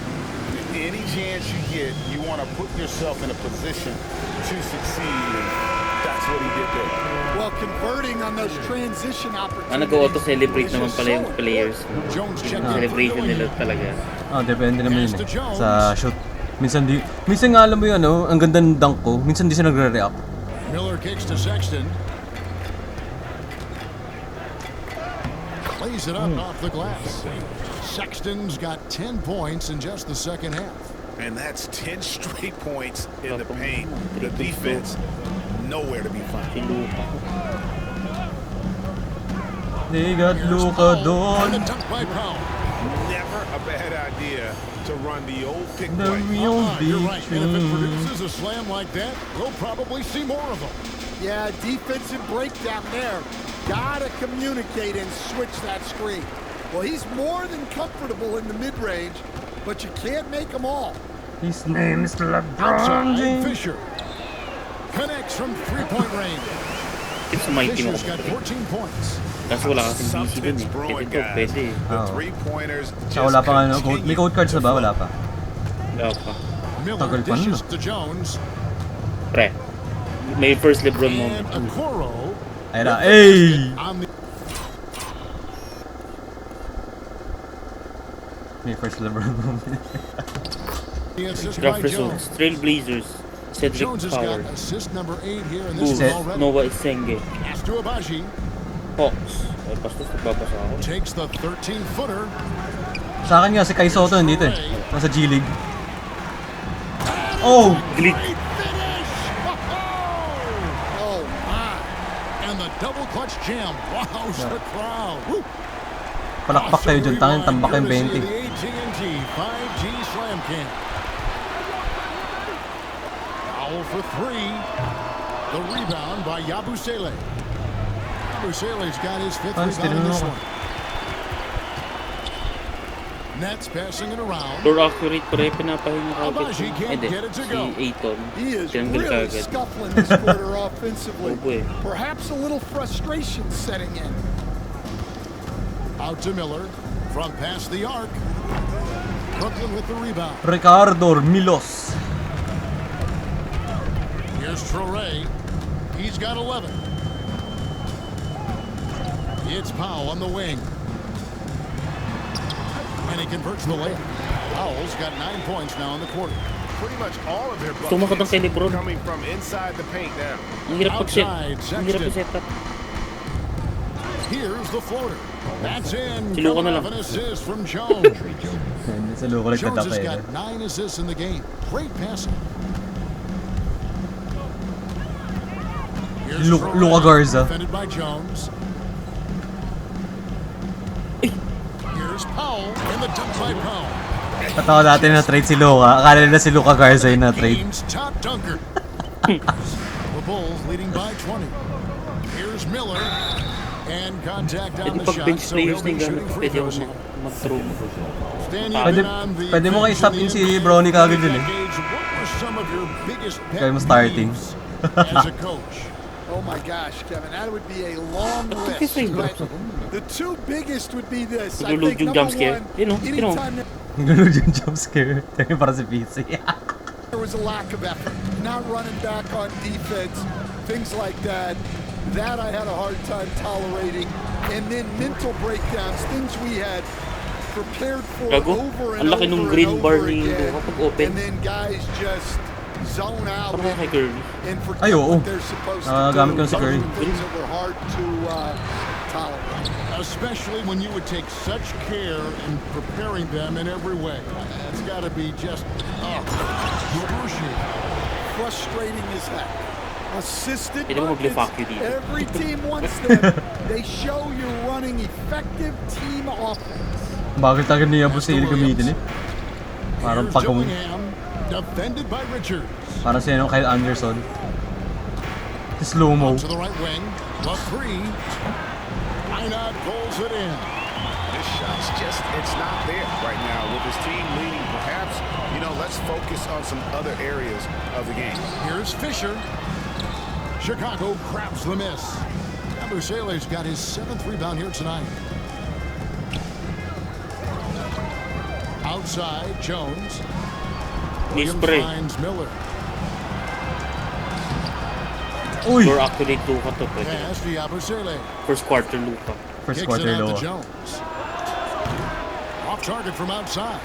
Any chance you get, you want to put yourself in a position to succeed. And that's what he did there. Well, converting on those transition opportunities. Nag-auto-celebrate is naman just pala yung so players. Jones checked Yung in for celebration nila Billy. talaga. Depende naman yun eh. Sa shoot. Minsan nga alam mo yun, ang ganda ng dunk ko. Minsan di siya nagre-react. Miller kicks to Sexton. Plays it up off the glass. Sexton's got 10 points in just the second half. And that's 10 straight points in the paint. The defense, nowhere to be found. Si Luka. They got Luka And doon. a dunk by Powell. Never a bad idea to run the old pick The play. real You're right. And if it beach. produces a slam like that, we'll probably see more of them. Yeah, defensive breakdown there. Gotta communicate and switch that screen. Well, he's more than comfortable in the mid-range, but you can't make them all. His name is LeBron Outside, James. Fisher connects from 3-point range. It's a mighty mo. Fisher's got 14 points. Kaso wala kasing DC dun Something's eh. brewing, Pwede to, guys. pwede eh. The Oh. three-pointers Tsaka wala pa nga, continue may code cards na ba? to Wala flow. pa. Wala pa. Miller Tagal pa nun, dishes ah. to Jones. Pre. May first Lebron And moment. Okoro Ay na, ay! on the May first LeBron moment. assist by Draft results. Jones. Trailblazers. Cedric Jones has got Power. assist number 8 here in this Bulls. one already. Noah Isenge. Pass to Abaji. Hawks. Ay, bastos nagbabasa ako. Takes the 13-footer. Sa akin nga, si Kai Soto nandito eh. Nasa G-League. Oh! Glick. Great finish! Oh, my. And the double clutch jam. Wow, the crowd. Woo. Palakpak tayo dyan, tangin, tambak yung 20. The AT&T 5G Slam Cam. Foul for 3. The rebound by Yabusele. Yabusele's got his 5th rebound in this one. Nets passing it around. Door accurate pre, pinapahinga ka agad. Abaji can't Hindi, get it to si go. Aiton. He is Tinanggal ka really agad. scuffling this quarter offensively. Oh, boy. Perhaps a little frustration setting in. Out to Miller from past the arc. Brooklyn with the rebound. Ricardo Milos. Here's Traore. He's got 11. It's Powell on the wing. And he converts the layup. Powell's got 9 points now in the quarter. Pretty much all of their Tumakot ang kay buckets Lebron. coming from inside the paint now. Ang hirap pag-set. Outside, Ang hirap Sexton. i-set up. Here's the floater. That's in. Si Luka Coming na off lang. an assist from Jones. Sa luko Jones has nagtatapa got eh. 9 assists in the game. Great passing. Here's Luka Ferrell, Garza. defended by Jones. Here's Powell in the dunk by Powell. Patawa natin na trade si Luka. Akala nila si Luka Garza yung na-trade. Game's top dunker. The Bulls leading by 20. Here's Miller. And contact on Pwede the pag shot, bench so players he'll be na yung shooting gano'n, free pwede ako throws here. mag-throw. Standing Pwede, in on the pwede mo nga i-stop in si Bronny kagad yun eh. decades, what were some of your biggest pet Kaya mo starting. peeves as a coach? Oh my gosh, Kevin, that would be a long list. But the two biggest would be this. I Naglo-load think yung number jump scare. one, Yun o, yun o. anytime Naglalod yung jump scare. Para si PC. there was a lack of effort, not running back on defense, things like that. That I had a hard time tolerating. And then mental breakdowns, things we had prepared for Gago, over and ang laki nung over green and bar over ni again. Luka pag open. And then guys just zone out Parang kay Curry. and forget Ay, oo. what they're supposed to Nagagamit ko do. na si Curry. Those are things that were hard to tolerate. Especially when you would take such care in preparing them in every way. It's got to be just excruciating. Frustrating as heck. Assisted Pwede mo buckets. mag-fuck you dito. Every team wants them. They show you're running effective team offense. Bakit agad niya Busili gamitin eh? Parang Here's pagkong... Dillingham, defended by Richards. Parang si Kyle Anderson. Slow-mo. To the right wing, the three. Minot pulls it in. This shot's just, it's not there right now. With his team leading, perhaps, let's focus on some other areas of the game. Here's Fisher. Chicago grabs the miss. Abusele's got his 7th rebound here tonight. Outside, Jones. Williams Spray. finds Miller. Uy! Or accurate Luka to. Pwede. Pass to Abusele. First quarter Luka. First Kicks quarter it out low. to Jones. Off target from outside.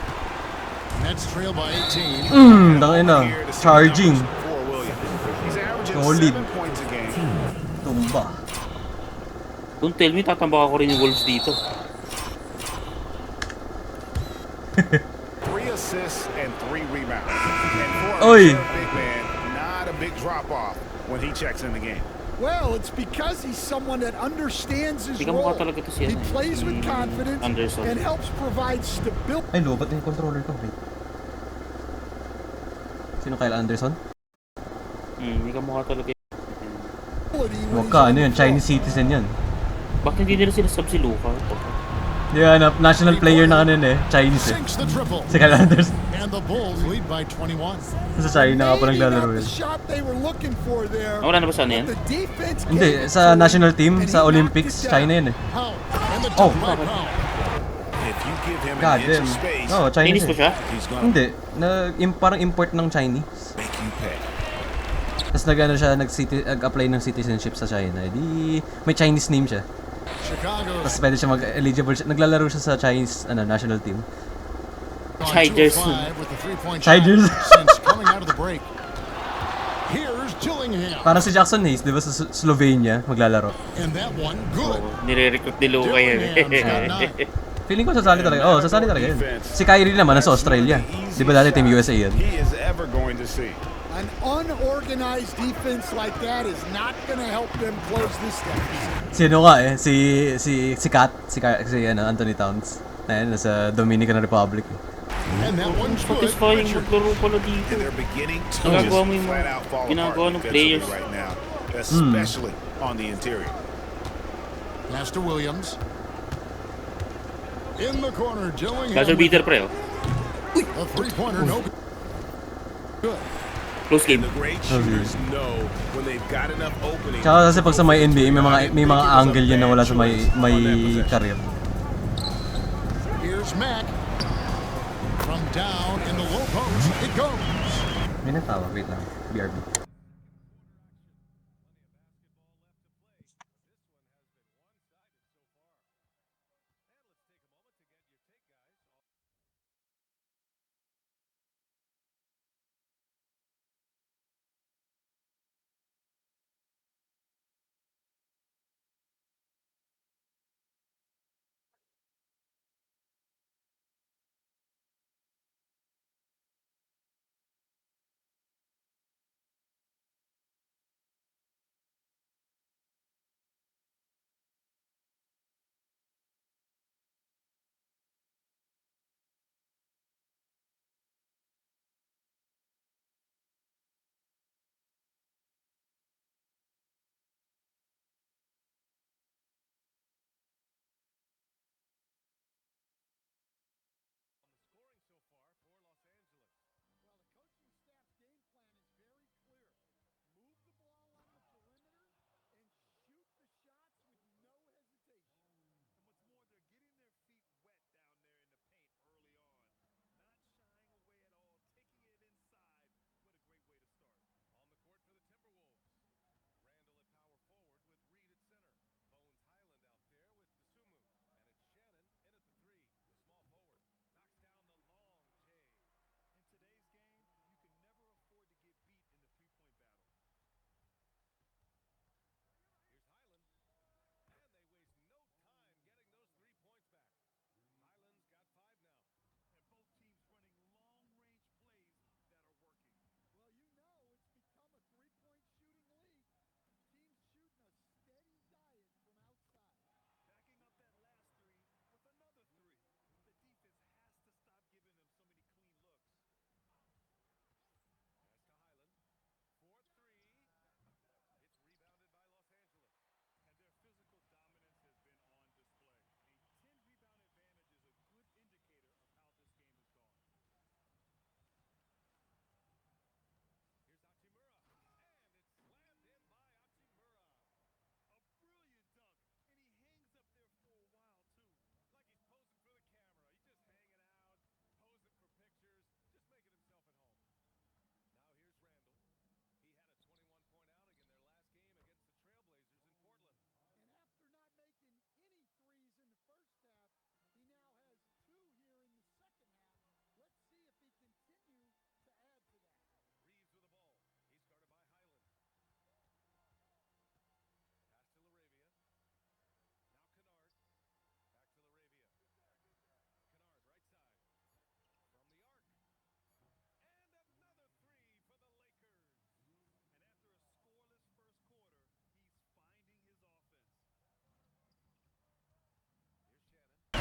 Nets trail by 18. Tangin na. Charging. For Williams. He's averaging Solid. 7 points a game. Tumba. Don't tell me, tatambak ako rin yung Wolves dito. 3 assists and 3 rebounds. And for a Oy. big man, not a big drop-off when he checks in the game. Well, it's because he's someone that understands his Hindi ka mukha role. talaga to siya. He plays with confidence Anderson. and helps provide stability. Ay, lobat na yung controller ko. Wait. Sino Kyle Anderson? Hindi ka mukha talaga. Huwag ka, ano yun? Chinese citizen yan. Bakit hindi nila sila sub si Luka? Di ba, national player na kanin eh. Chinese eh. Sinks the triple. Si Kyle Anderson. And the Bulls lead by 21. Sa China nga pa naglalaro Maybe not yun. the shot they were looking for there. Wala na ba sana yan? The defense Hindi, gave it sa to him, national team, and sa he Olympics, knocked it down. China yun eh. Powell. And the Oh. dunk by Powell. If you give him God an inch damn. of space, Oh, Chinese Chinese ba eh. siya? he's gonna Hindi. Parang import ng Chinese. make you pay. Tapos nag-apply ng citizenship sa China. Di, may Chinese name siya. Chicago. Tapos pwede siya mag-eligible siya. Naglalaro siya sa Chinese national team. On Chiders. 2-5 with the three-point Chiders. shot since coming out of the break. Here's Dillingham. Parang si Jackson Hayes, di ba sa Slovenia, maglalaro. And that one good. Nire-recruit ni Luka yan. Dillingham's got 9. Feeling ko sasali talaga. Oh, sasali talaga yun. Si Kyrie naman, nasa Australia. Di ba dati Team USA yan? He is ever going to see. An unorganized defense like that is not going to help them close this deficit. Sino nga eh? Si Anthony Towns. Ayun, nasa Dominican Republic. And that one's good. Satisfying Richard. maglaro pala dito. And they're beginning to Ginagawa just mo yung flat out fall ginagawa ng apart players. defensively right now, especially on the interior. Pass to Williams. In the corner, Dillingham. Buzzer beater pre, oh. The three-pointer, no good. Close game. The great shooters know when they've got enough openings. Tsaka kasi pag sa may NBA, may mga angle yun na wala sa may career. Here's Mack. From down in the low post, it goes. May natawa, wait lang. BRB.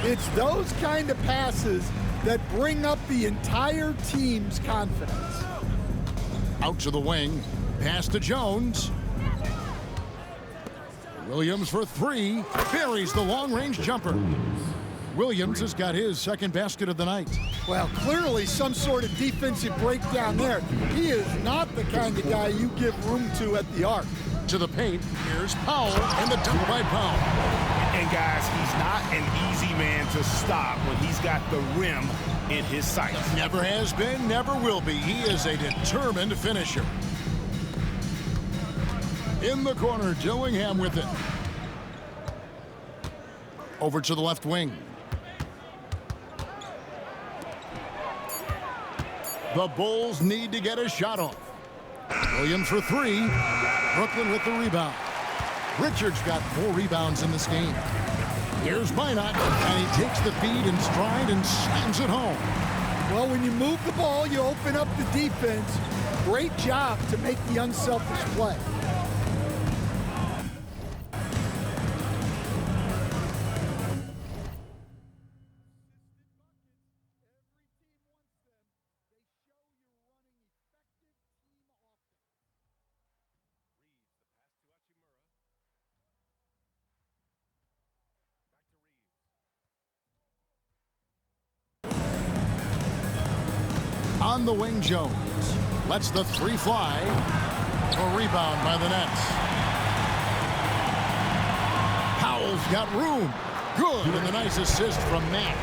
It's those kind of passes that bring up the entire team's confidence. Out to the wing. Pass to Jones. Williams for three. Buries the long-range jumper. Williams has got his second basket of the night. Well, clearly some sort of defensive breakdown there. He is not the kind of guy you give room to at the arc. To the paint. Here's Powell and the dunk by Powell. And guys, he's not an easy man to stop when he's got the rim in his sights. Never has been, never will be. He is a determined finisher. In the corner, Dillingham with it. Over to the left wing. The Bulls need to get a shot off. Williams for three. Brooklyn with the rebound. Richards got 4 rebounds in this game. Here's Minot, and he takes the feed in stride and slams it home. Well, when you move the ball, you open up the defense. Great job to make the unselfish play. On the wing, Jones lets the three fly. A rebound by the Nets. Powell's got room. Good, and a nice assist from Matt.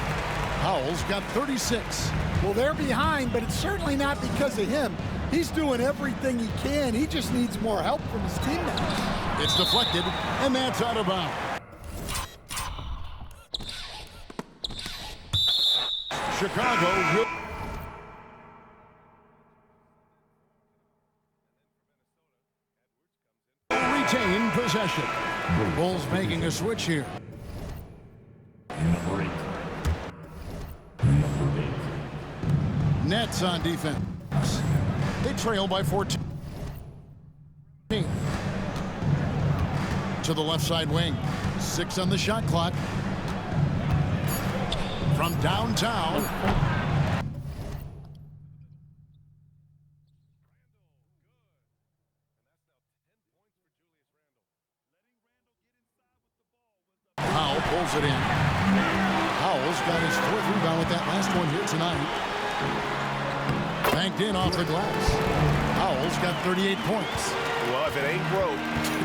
Powell's got 36. Well, they're behind, but it's certainly not because of him. He's doing everything he can. He just needs more help from his teammates. It's deflected, and that's out of bounds. Chicago will retain possession. Bulls making a switch here. Number 8. Nets on defense. They trail by 14. To the left side wing. 6 on the shot clock. From downtown. Powell pulls it in. Powell's got his 4th rebound with that last one here tonight. Banked in off the glass. Powell's got 38 points. Well, if it ain't broke,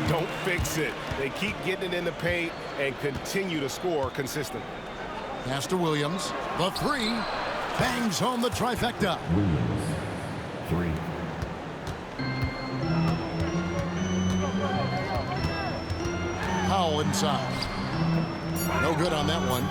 don't fix it. They keep getting it in the paint and continue to score consistently. Pass to Williams. The three. Bangs home the trifecta. Williams. 3. Powell inside. No good on that one.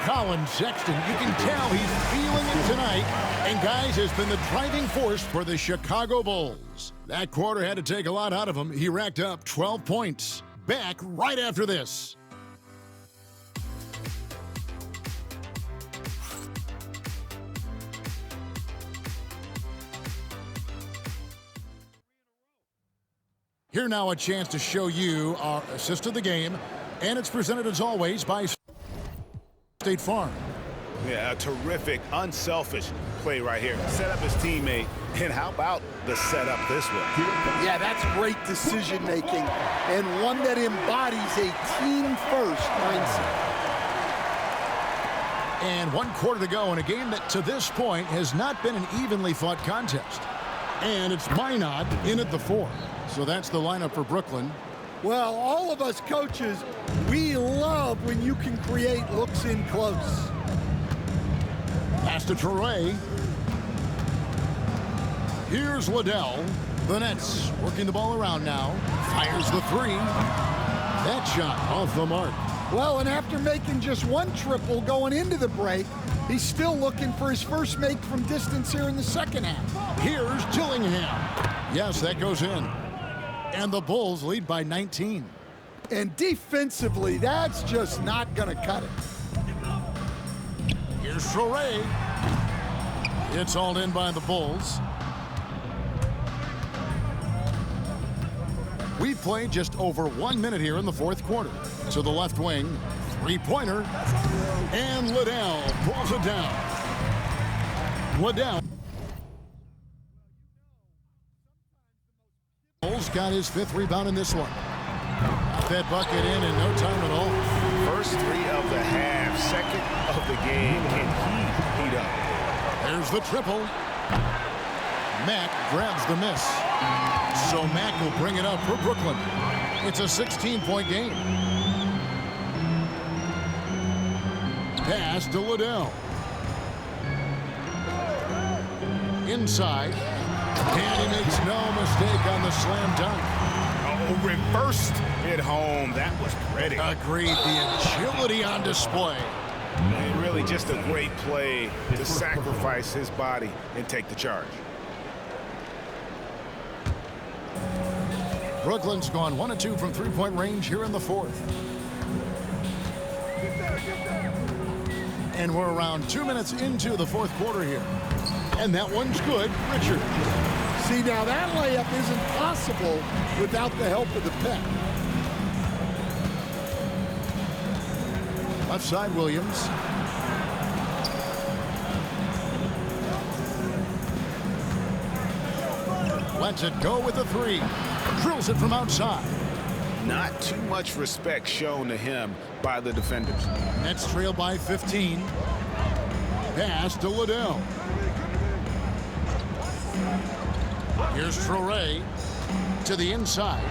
Colin Sexton, you can tell he's feeling it tonight. And guys, has been the driving force for the Chicago Bulls. That quarter had to take a lot out of him. He racked up 12 points. Back right after this. Here now a chance to show you our assist of the game. And it's presented as always by State Farm. Yeah, a terrific, unselfish play right here. Set up his teammate, and how about the setup this way? Yeah, that's great decision making and one that embodies a team-first mindset. And 1 quarter to go in a game that to this point has not been an evenly fought contest. And it's Minot in at the 4. So that's the lineup for Brooklyn. Well, all of us coaches, we love when you can create looks in close. Pass to Traore. Here's Liddell. The Nets working the ball around now. Fires the 3. That shot off the mark. Well, and after making just 1 triple going into the break, he's still looking for his first make from distance here in the second half. Here's Dillingham. Yes, that goes in. And the Bulls lead by 19. And defensively, that's just not going to cut it. Here's Traore. It's hauled in by the Bulls. We've played just over 1 minute here in the fourth quarter. To the left wing, three-pointer, and Liddell pulls it down. Liddell got his 5th rebound in this one. Got that bucket in no time at all. First 3 of the half, second of the game, and he heat up. There's the triple. Mack grabs the miss. So Mack will bring it up for Brooklyn. It's a 16-point game. Pass to Liddell. Inside. And he makes no mistake on the slam dunk. Oh, reversed it home. That was pretty. Agreed. The agility on display. And really just a great play to sacrifice his body and take the charge. Brooklyn's gone 1 of 2 from three-point range here in the fourth. And we're around 2 minutes into the fourth quarter here. And that one's good. Richard. See, now that layup isn't possible without the help of the pep. Left side, Williams. Lets it go with the 3. Drills it from outside. Not too much respect shown to him by the defenders. Nets trail by 15. Pass to Liddell. Here's Traore to the inside.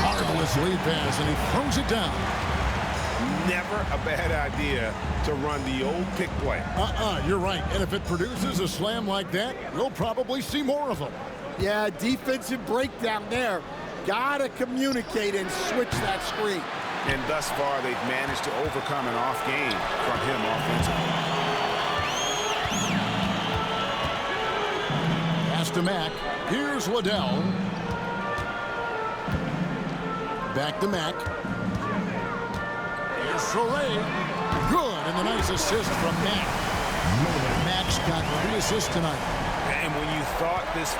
Marvelous lead pass, and he throws it down. Never a bad idea to run the old pick play. You're right. And if it produces a slam like that, we'll probably see more of them. Yeah, defensive breakdown there. Gotta communicate and switch that screen. And thus far, they've managed to overcome an off game from him offensively. Pass to Mack. Here's Liddell. Back to Mack. Here's Traore. Good, and the nice assist from Mack. Mack's got 3 assists tonight. And when you thought this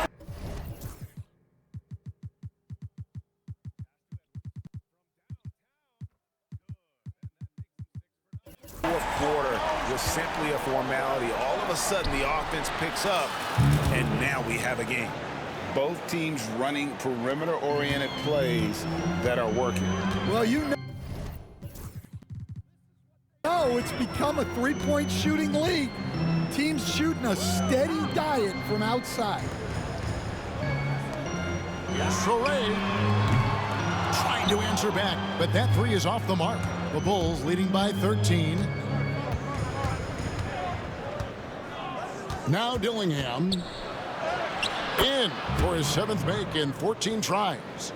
fourth quarter was simply a formality, all of a sudden the offense picks up, and now we have a game. Both teams running perimeter-oriented plays that are working. Well, you know it's become a three-point shooting league. Teams shooting a steady diet from outside. Here's Traore. Trying to answer back, but that 3 is off the mark. The Bulls leading by 13. Now Dillingham. In for his 7th make in 14 tries.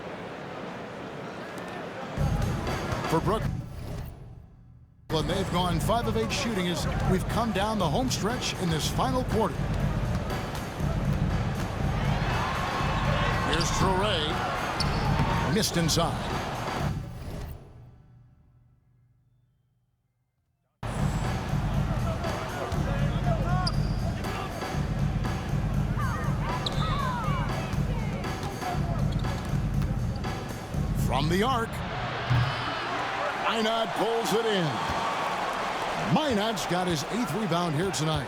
For Brooklyn, they've gone 5 of 8 shooting as we've come down the home stretch in this final quarter. Here's Traore. Missed inside. From the arc. Minot pulls it in. Minot's got his 8th rebound here tonight.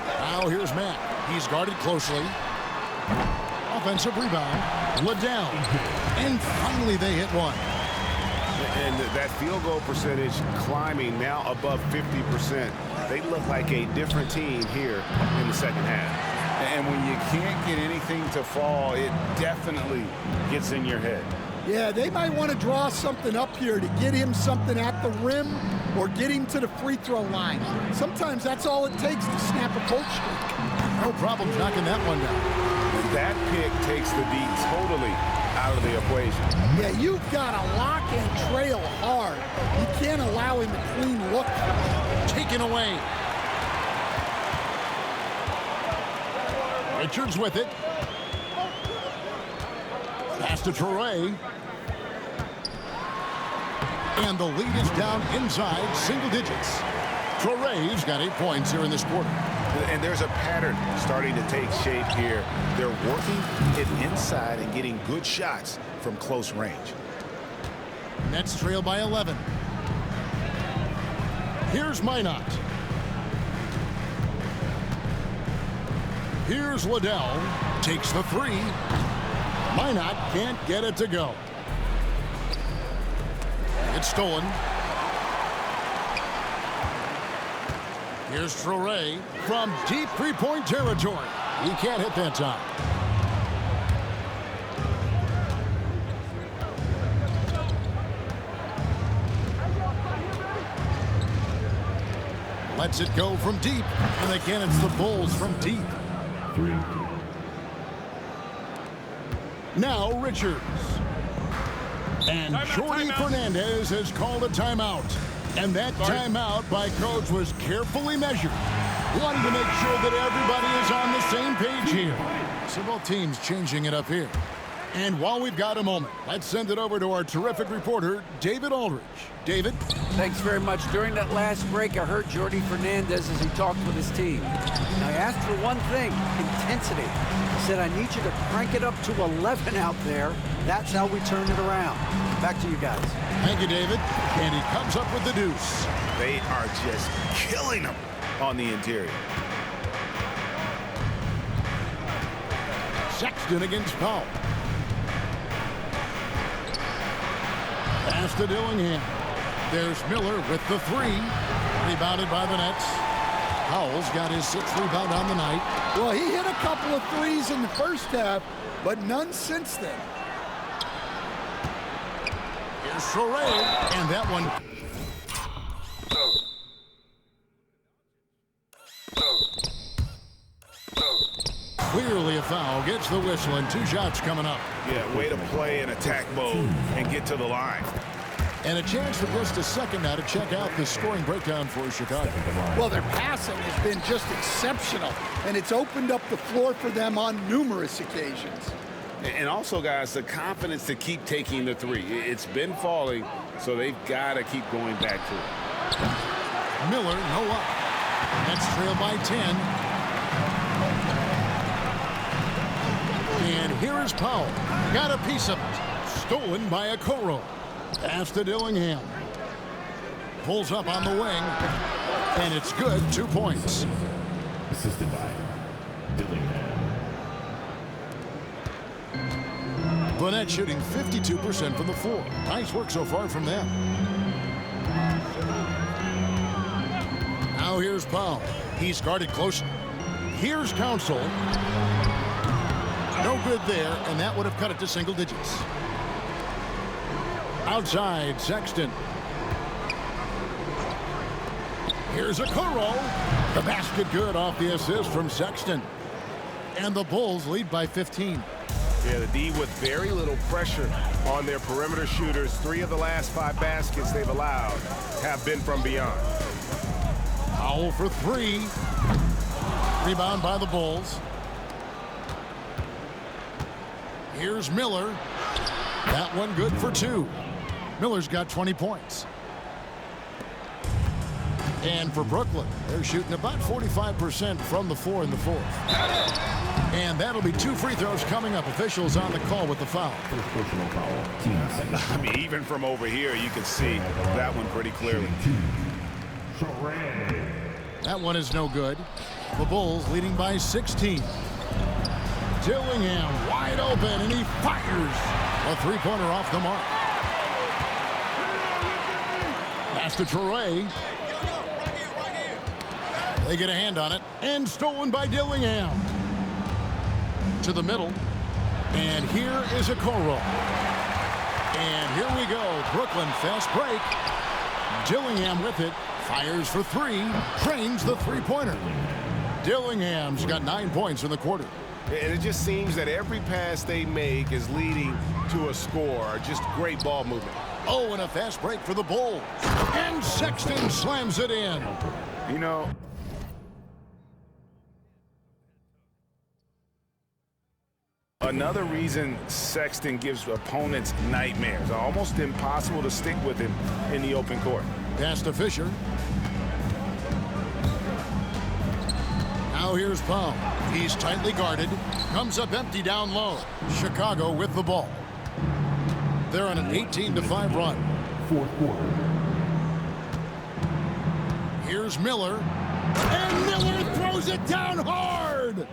Now here's Matt. He's guarded closely. Offensive rebound. Liddell. And finally they hit one. And that field goal percentage climbing now above 50%. They look like a different team here in the second half. And when you can't get anything to fall, it definitely gets in your head. Yeah, they might want to draw something up here to get him something at the rim or get him to the free throw line. Sometimes that's all it takes to snap a cold streak. No problem knocking that one down. That pick takes the D totally out of the equation. Yeah, you've got to lock and trail hard. You can't allow him a clean look. Taken away. Richards with it. Pass to Traore. And the lead is down inside single digits. Traore's got 8 points here in this quarter. And there's a pattern starting to take shape here. They're working it inside and getting good shots from close range. Nets trail by 11. Here's Minot. Here's Liddell. Takes the three. Minot can't get it to go. It's stolen. Here's Traore from deep three-point territory. He can't hit that time. Lets it go from deep. And again, it's the Bulls from deep. Now Richards. And Jordy Fernandez has called a timeout. And that timeout by coach was carefully measured. Wanting to make sure that everybody is on the same page here. So both teams changing it up here. And while we've got a moment, let's send it over to our terrific reporter, David Aldridge. David? Thanks very much. During that last break, I heard Jordy Fernandez as he talked with his team. And I asked for one thing, intensity. He said, I need you to crank it up to 11 out there. That's how we turn it around. Back to you guys. Thank you, David. And he comes up with the deuce. They are just killing them on the interior. Sexton against Powell. Pass to Dillingham. There's Miller with the three. Rebounded by the Nets. Powell's got his 6th rebound on the night. Well, he hit a couple of threes in the first half, but none since then. Here's Traore. And that one. Clearly a foul. Gets the whistle and 2 shots coming up. Yeah, way to play in attack mode and get to the line. And a chance for just a second now to check out the scoring breakdown for Chicago. Well, their passing has been just exceptional, and it's opened up the floor for them on numerous occasions. And also, guys, the confidence to keep taking the three. It's been falling, so they've got to keep going back to it. Miller, no up. Nets trail by 10. And here is Powell. Got a piece of it. Stolen by Okoro. Pass to Dillingham. Pulls up on the wing. And it's good. 2 points. Assisted by Dillingham. The Nets shooting 52% from the floor. Nice work so far from them. Now here's Powell. He's guarded close. Here's Council. No good there, and that would have cut it to single digits. Outside, Sexton. Here's Okoro. The basket good off the assist from Sexton. And the Bulls lead by 15. Yeah, the D with very little pressure on their perimeter shooters. 3 of the last 5 baskets they've allowed have been from beyond. Powell for 3. Rebound by the Bulls. Here's Miller. That one good for 2. Miller's got 20 points. And for Brooklyn, they're shooting about 45% from the floor in the 4th. And that'll be 2 free throws coming up. Officials on the call with the foul. I mean, even from over here, you can see that one pretty clearly. That one is no good. The Bulls leading by 16. Dillingham wide open, and he fires a 3-pointer off the mark. Pass to Traore. They get a hand on it, and stolen by Dillingham. To the middle, and here is Okoro. And here we go, Brooklyn fast break. Dillingham with it, fires for 3, trains the 3-pointer. Dillingham's got 9 points in the quarter. And it just seems that every pass they make is leading to a score. Just great ball movement. Oh, and a fast break for the Bulls. And Sexton slams it in. You know, another reason Sexton gives opponents nightmares. Almost impossible to stick with him in the open court. Pass to Fisher. So here's Powell. He's tightly guarded. Comes up empty down low. Chicago with the ball. They're on an 18-5 run. Fourth quarter. Here's Miller. And Miller throws it down hard.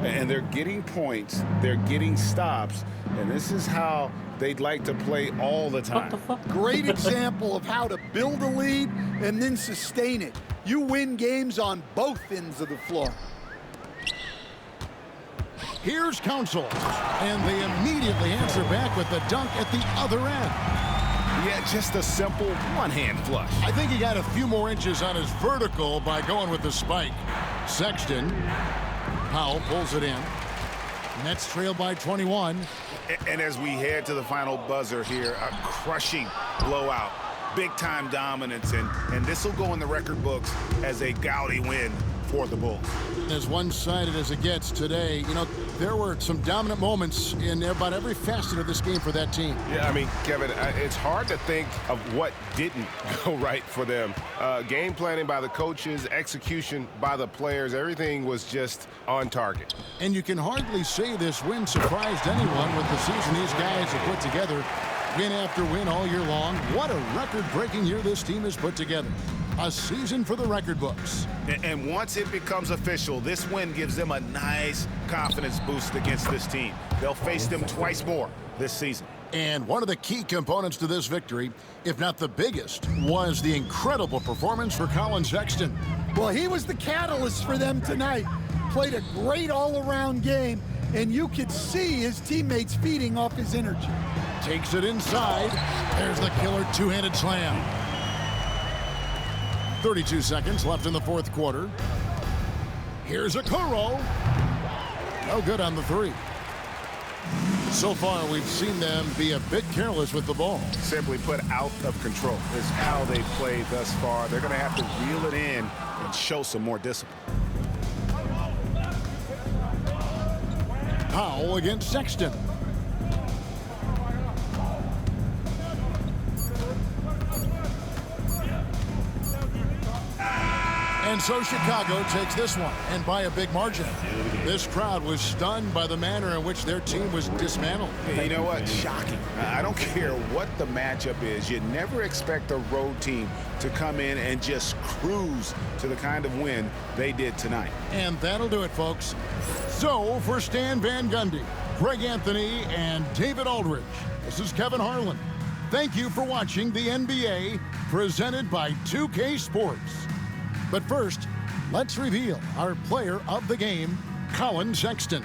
And they're getting points. They're getting stops. And this is how they'd like to play all the time. What the fuck? Great example of how to build a lead and then sustain it. You win games on both ends of the floor. Here's Council. And they immediately answer back with the dunk at the other end. Yeah, just a simple one-hand flush. I think he got a few more inches on his vertical by going with the spike. Sexton. Powell pulls it in. Nets trail by 21. And as we head to the final buzzer here, a crushing blowout. Big-time dominance, and this will go in the record books as a gaudy win for the Bulls. As one-sided as it gets today, you know, there were some dominant moments in about every facet of this game for that team. Yeah, I mean, Kevin, it's hard to think of what didn't go right for them. Game planning by the coaches, execution by the players, everything was just on target. And you can hardly say this win surprised anyone with the season these guys have put together. Win after win all year long. What a record-breaking year this team has put together. A season for the record books. And once it becomes official, this win gives them a nice confidence boost against this team. They'll face them twice more this season. And one of the key components to this victory, if not the biggest, was the incredible performance for Colin Sexton. Well, he was the catalyst for them tonight. Played a great all-around game, and you could see his teammates feeding off his energy. Takes it inside. There's the killer two-handed slam. 32 seconds left in the fourth quarter. Here's Okoro. No good on the three. So far, we've seen them be a bit careless with the ball. Simply put, out of control is how they played thus far. They're going to have to reel it in and show some more discipline. Powell against Sexton. And so Chicago takes this one, and by a big margin. This crowd was stunned by the manner in which their team was dismantled. You know what? Shocking. I don't care what the matchup is. You never expect a road team to come in and just cruise to the kind of win they did tonight. And that'll do it, folks. So for Stan Van Gundy, Greg Anthony, and David Aldridge, this is Kevin Harlan. Thank you for watching the NBA presented by 2K Sports. But first, let's reveal our player of the game, Colin Sexton.